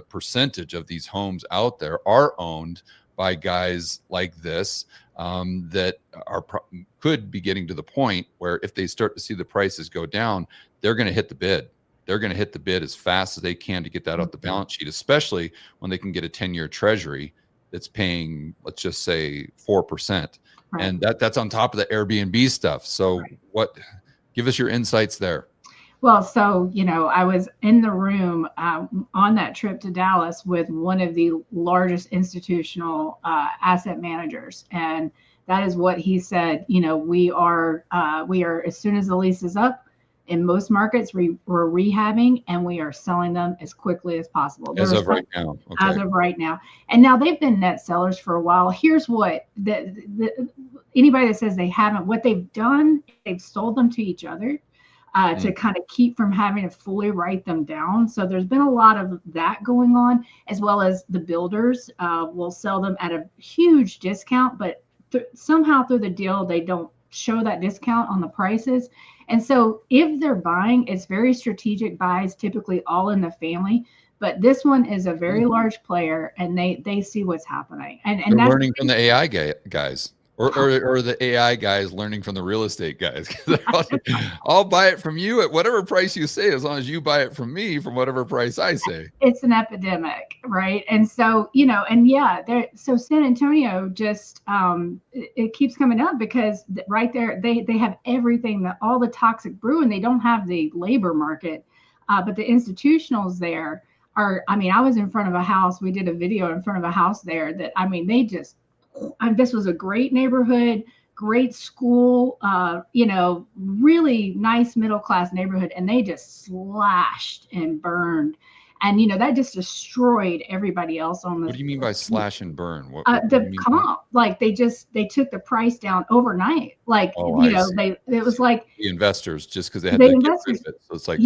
percentage of these homes out there are owned by guys like this, that could be getting to the point where if they start to see the prices go down, they're going to hit the bid. They're going to hit the bid as fast as they can to get that off the balance sheet, especially when they can get a 10-year treasury that's paying, let's just say 4%. Right. And that's on top of the Airbnb stuff. So give us your insights there. Well, so, you know, I was in the room on that trip to Dallas with one of the largest institutional asset managers. And that is what he said. You know, we are, as soon as the lease is up, in most markets, we're rehabbing and we are selling them as quickly as possible. As of right now. Okay. As of right now. And now they've been net sellers for a while. Here's what anybody that says they haven't, what they've done, they've sold them to each other. To kind of keep from having to fully write them down. So there's been a lot of that going on, as well as the builders will sell them at a huge discount, but somehow through the deal, they don't show that discount on the prices. And so if they're buying, it's very strategic buys, typically all in the family. But this one is a very large player, and they see what's happening. And they're that's learning from the AI guys. Or the AI guys learning from the real estate guys. I'll buy it from you at whatever price you say, as long as you buy it from me from whatever price I say. It's an epidemic, right? And so, you know, and so San Antonio just it keeps coming up because right there they have everything, all the toxic brew, and they don't have the labor market, but the institutionals there are. I mean, I was in front of a house. We did a video in front of a house there that, I mean, they just. This was a great neighborhood, great school, you know, really nice middle-class neighborhood. And they just slashed and burned. And, you know, that just destroyed everybody else on the. What do you mean by slash and burn? The comp, like they took the price down overnight. Like, you know, it was like the investors, just because they had to get rid of it. So it's like,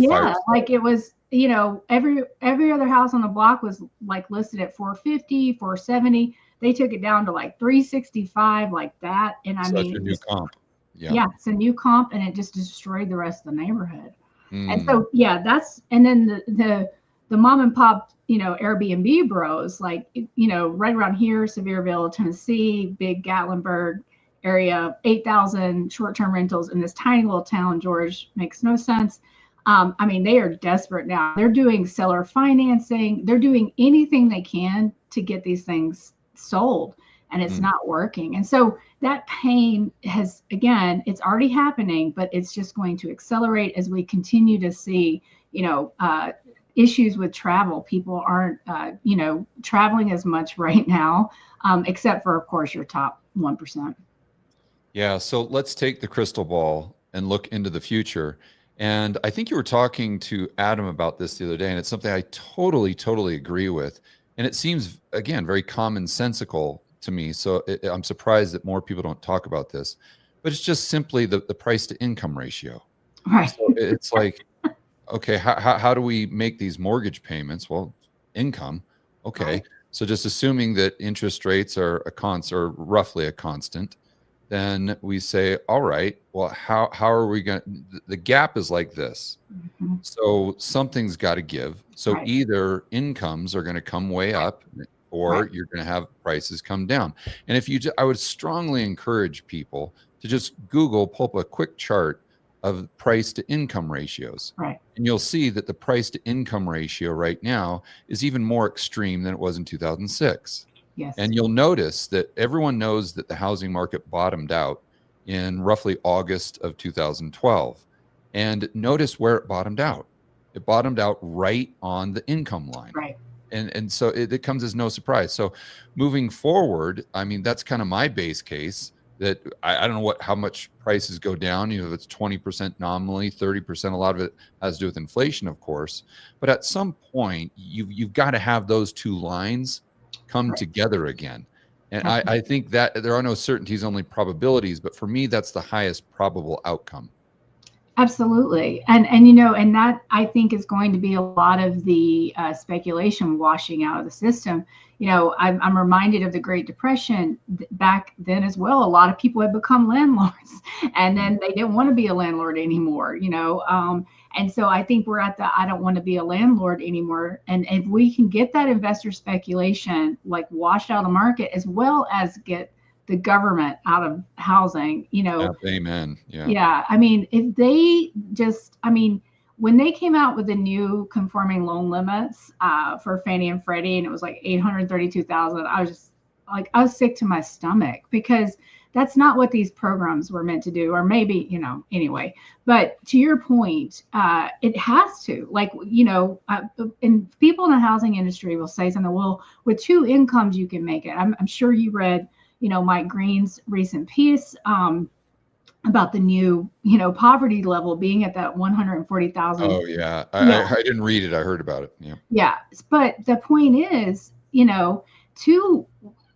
like it was, you know, every other house on the block was like listed at 450, 470. They took it down to like 365, like that. And I mean, a new comp. Yeah, it's a new comp, and it just destroyed the rest of the neighborhood. And so, and then the mom and pop, you know, Airbnb bros, like, you know, right around here, Sevierville, Tennessee, big Gatlinburg area, 8,000 short-term rentals in this tiny little town, George, makes no sense. I mean, they are desperate now. They're doing seller financing. They're doing anything they can to get these things sold, and it's not working. And so that pain has, again, it's already happening, but it's just going to accelerate as we continue to see, you know, issues with travel. People aren't, you know, traveling as much right now, except for, of course, your top 1%. Yeah. So let's take the crystal ball and look into the future. And I think you were talking to Adam about this the other day, and it's something I totally agree with. And it seems, again, very commonsensical to me. So I'm surprised that more people don't talk about this, but it's just simply the price to income ratio. Right. So it's like, okay, how do we make these mortgage payments? Well, income. Okay. Right. So just assuming that interest rates are or roughly a constant, then we say, all right, well, how are we going to, the gap is like this. So something's got to give. So either incomes are going to come way up, or you're going to have prices come down. And if you, I would strongly encourage people to just pull up a quick chart of price to income ratios. Right. And you'll see that the price to income ratio right now is even more extreme than it was in 2006. Yes. And you'll notice that everyone knows that the housing market bottomed out in roughly August of 2012. And notice where it bottomed out. It bottomed out right on the income line. Right. And so it comes as no surprise. So moving forward, I mean, that's kind of my base case, that I don't know how much prices go down. You know, if it's 20% nominally, 30%, a lot of it has to do with inflation, of course. But at some point, you've got to have those two lines come together again. And I think that there are no certainties, only probabilities. But for me, that's the highest probable outcome. Absolutely. And you know, and that I think is going to be a lot of the speculation washing out of the system. You know, I'm reminded of the Great Depression back then as well. A lot of people had become landlords and then they didn't want to be a landlord anymore, you know. And so I think we're at the I don't want to be a landlord anymore. And if we can get that investor speculation like washed out of the market, as well as get the government out of housing, you know. Yeah, amen. Yeah. Yeah. I mean, if they just, I mean, when they came out with the new conforming loan limits for Fannie and Freddie, and it was like 832,000, I was just like, I was sick to my stomach, because that's not what these programs were meant to do, or maybe, you know, anyway. But to your point, it has to, like, you know, and people in the housing industry will say something, well, with two incomes, you can make it. I'm sure you read, you know, Mike Green's recent piece about the new, you know, poverty level being at that 140,000. Oh yeah. Yeah. I didn't read it. I heard about it. Yeah. Yeah. But the point is, you know,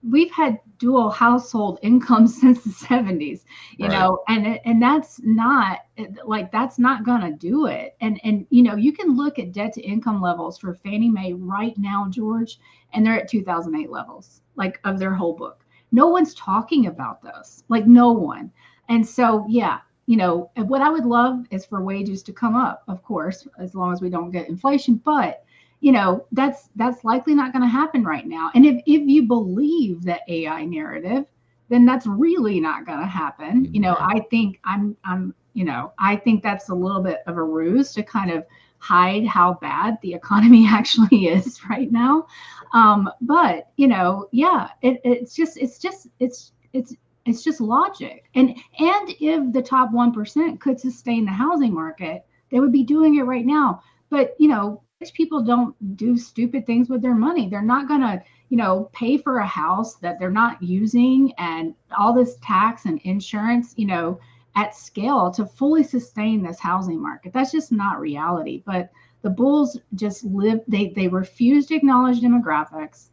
we've had dual household incomes since the 70s, you know, and that's not like, that's not going to do it. And, you know, you can look at debt to income levels for Fannie Mae right now, George, and they're at 2008 levels, like, of their whole book. No one's talking about this, like, no one. And so, yeah, you know, what I would love is for wages to come up, of course, as long as we don't get inflation. But, you know, that's likely not going to happen right now. And if you believe the AI narrative, then that's really not going to happen. You know, I think you know, I think that's a little bit of a ruse to kind of hide how bad the economy actually is right now. But, you know, yeah, it's just logic. And if the top 1% could sustain the housing market, they would be doing it right now. But, you know, rich people don't do stupid things with their money. They're not going to, you know, pay for a house that they're not using, and all this tax and insurance, you know, at scale to fully sustain this housing market. That's just not reality. But the bulls just they refuse to acknowledge demographics.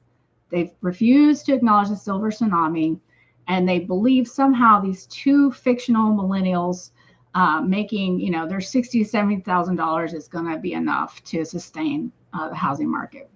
They've refused to acknowledge the silver tsunami. And they believe somehow these two fictional millennials making, you know, their $60,000 to $70,000 is going to be enough to sustain the housing market.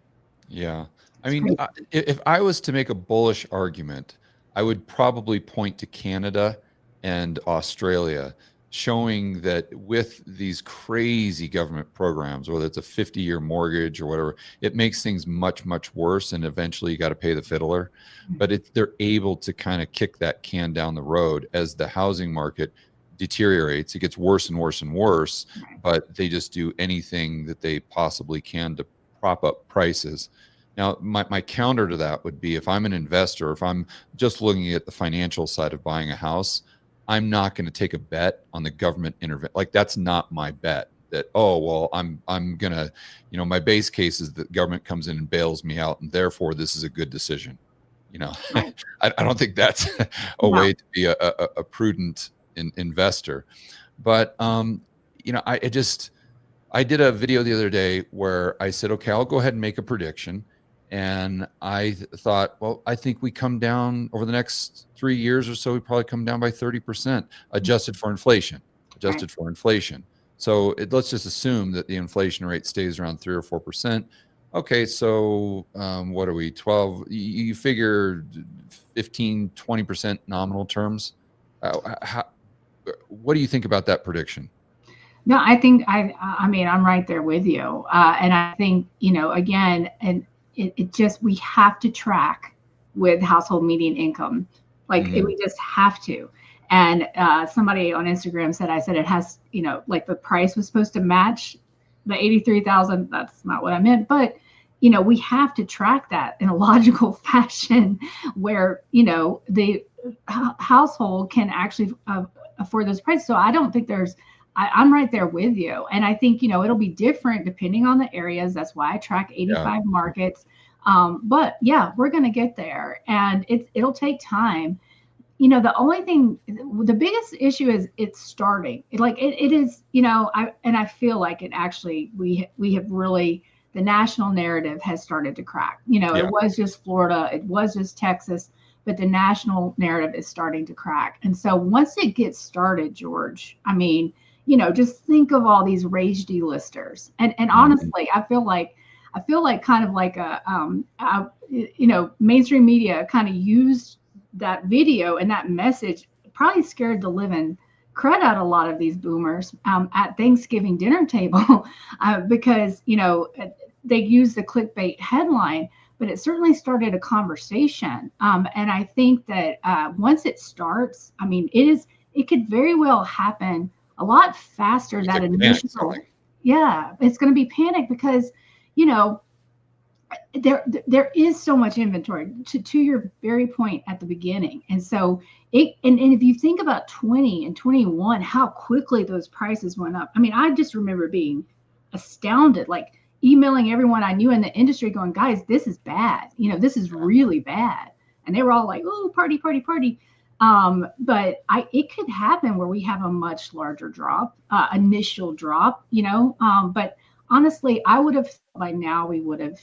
Yeah. I mean, if I was to make a bullish argument, I would probably point to Canada and Australia, showing that with these crazy government programs, whether it's a 50-year mortgage or whatever, it makes things much, much worse. And eventually you got to pay the fiddler. But they're able to kind of kick that can down the road as the housing market deteriorates. It gets worse and worse and worse, but they just do anything that they possibly can to prop up prices. Now, my counter to that would be, if I'm an investor, if I'm just looking at the financial side of buying a house, I'm not going to take a bet on the government intervention. Like, that's not my bet. That, oh, well, I'm going to, you know, my base case is that government comes in and bails me out, and therefore this is a good decision. You know, I don't think that's a way to be a prudent investor. But, you know, I did a video the other day where I said, okay, I'll go ahead and make a prediction. And I thought, well, I think we come down over the next 3 years or so. We probably come down by 30%, adjusted for inflation. So let's just assume that the inflation rate stays around 3 or 4%. Okay, so what are we? 12? You figure 15, 20% nominal terms. What do you think about that prediction? No, I think I mean, I'm right there with you, and I think, you know, again, and it just, we have to track with household median income, like we just have to. And somebody on Instagram said, I said it has, you know, like the price was supposed to match the 83,000. That's not what I meant, but we have to track that in a logical fashion where, the household can actually afford those prices. So I don't think I'm right there with you. And I think, it'll be different depending on the areas. That's why I track 85 markets. But yeah, we're going to get there, and it'll take time. The only thing, the biggest issue is it's starting. It is, I feel like it actually, we have really, the national narrative has started to crack. It was just Florida, it was just Texas, but the national narrative is starting to crack. And so once it gets started, George, I mean, just think of all these rage delisters. And honestly, I feel like kind of like mainstream media kind of used that video and that message, probably scared the living crud out a lot of these boomers at Thanksgiving dinner table because, they use the clickbait headline, but it certainly started a conversation. And I think that once it starts, I mean, it could very well happen a lot faster. It's That like initial, it's going to be panic because, there is so much inventory to your very point at the beginning. And so and if you think about 20 and 21, how quickly those prices went up. I mean, I just remember being astounded, like emailing everyone I knew in the industry going, guys, this is bad. This is really bad. And they were all like, oh, party, party, party. But it could happen where we have a much larger drop, initial drop, but honestly, I would have by now we would have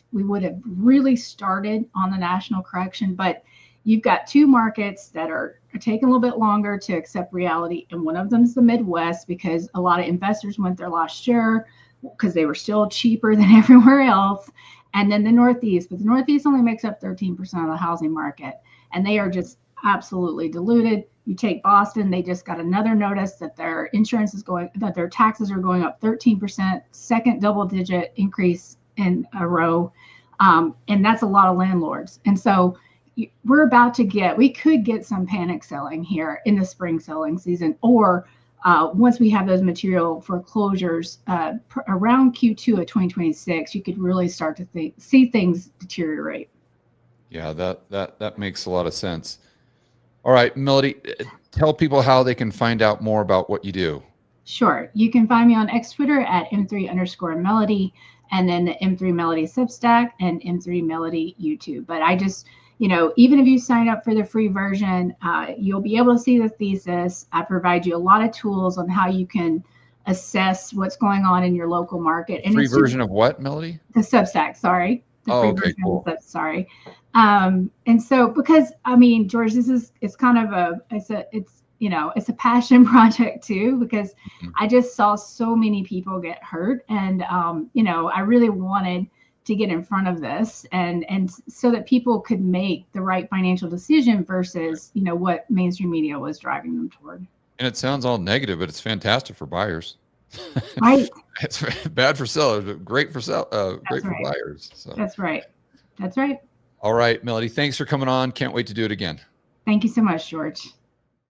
really started on the national correction. But you've got two markets that are taking a little bit longer to accept reality, and one of them is the Midwest, because a lot of investors went there last year because they were still cheaper than everywhere else. And then the Northeast, but the Northeast only makes up 13% of the housing market, and they are just absolutely diluted. You take Boston, they just got another notice that their that their taxes are going up 13%, second double digit increase in a row. And that's a lot of landlords. And so we could get some panic selling here in the spring selling season, or once we have those material foreclosures around Q2 of 2026, you could really start to see things deteriorate. Yeah, that makes a lot of sense. All right, Melody, tell people how they can find out more about what you do. Sure. You can find me on X Twitter at M3_Melody, and then the M3 Melody Substack and M3 Melody YouTube. But I just, even if you sign up for the free version, you'll be able to see the thesis. I provide you a lot of tools on how you can assess what's going on in your local market. And free version of what, Melody? The Substack, sorry. The free okay, version cool. Sorry. And so, because I mean, George, it's kind of it's a passion project too, because I just saw so many people get hurt, and I really wanted to get in front of this and so that people could make the right financial decision versus what mainstream media was driving them toward. And it sounds all negative, but it's fantastic for buyers. Right. It's bad for sellers, but great for great for buyers. So that's right. That's right. All right, Melody, thanks for coming on. Can't wait to do it again. Thank you so much, George.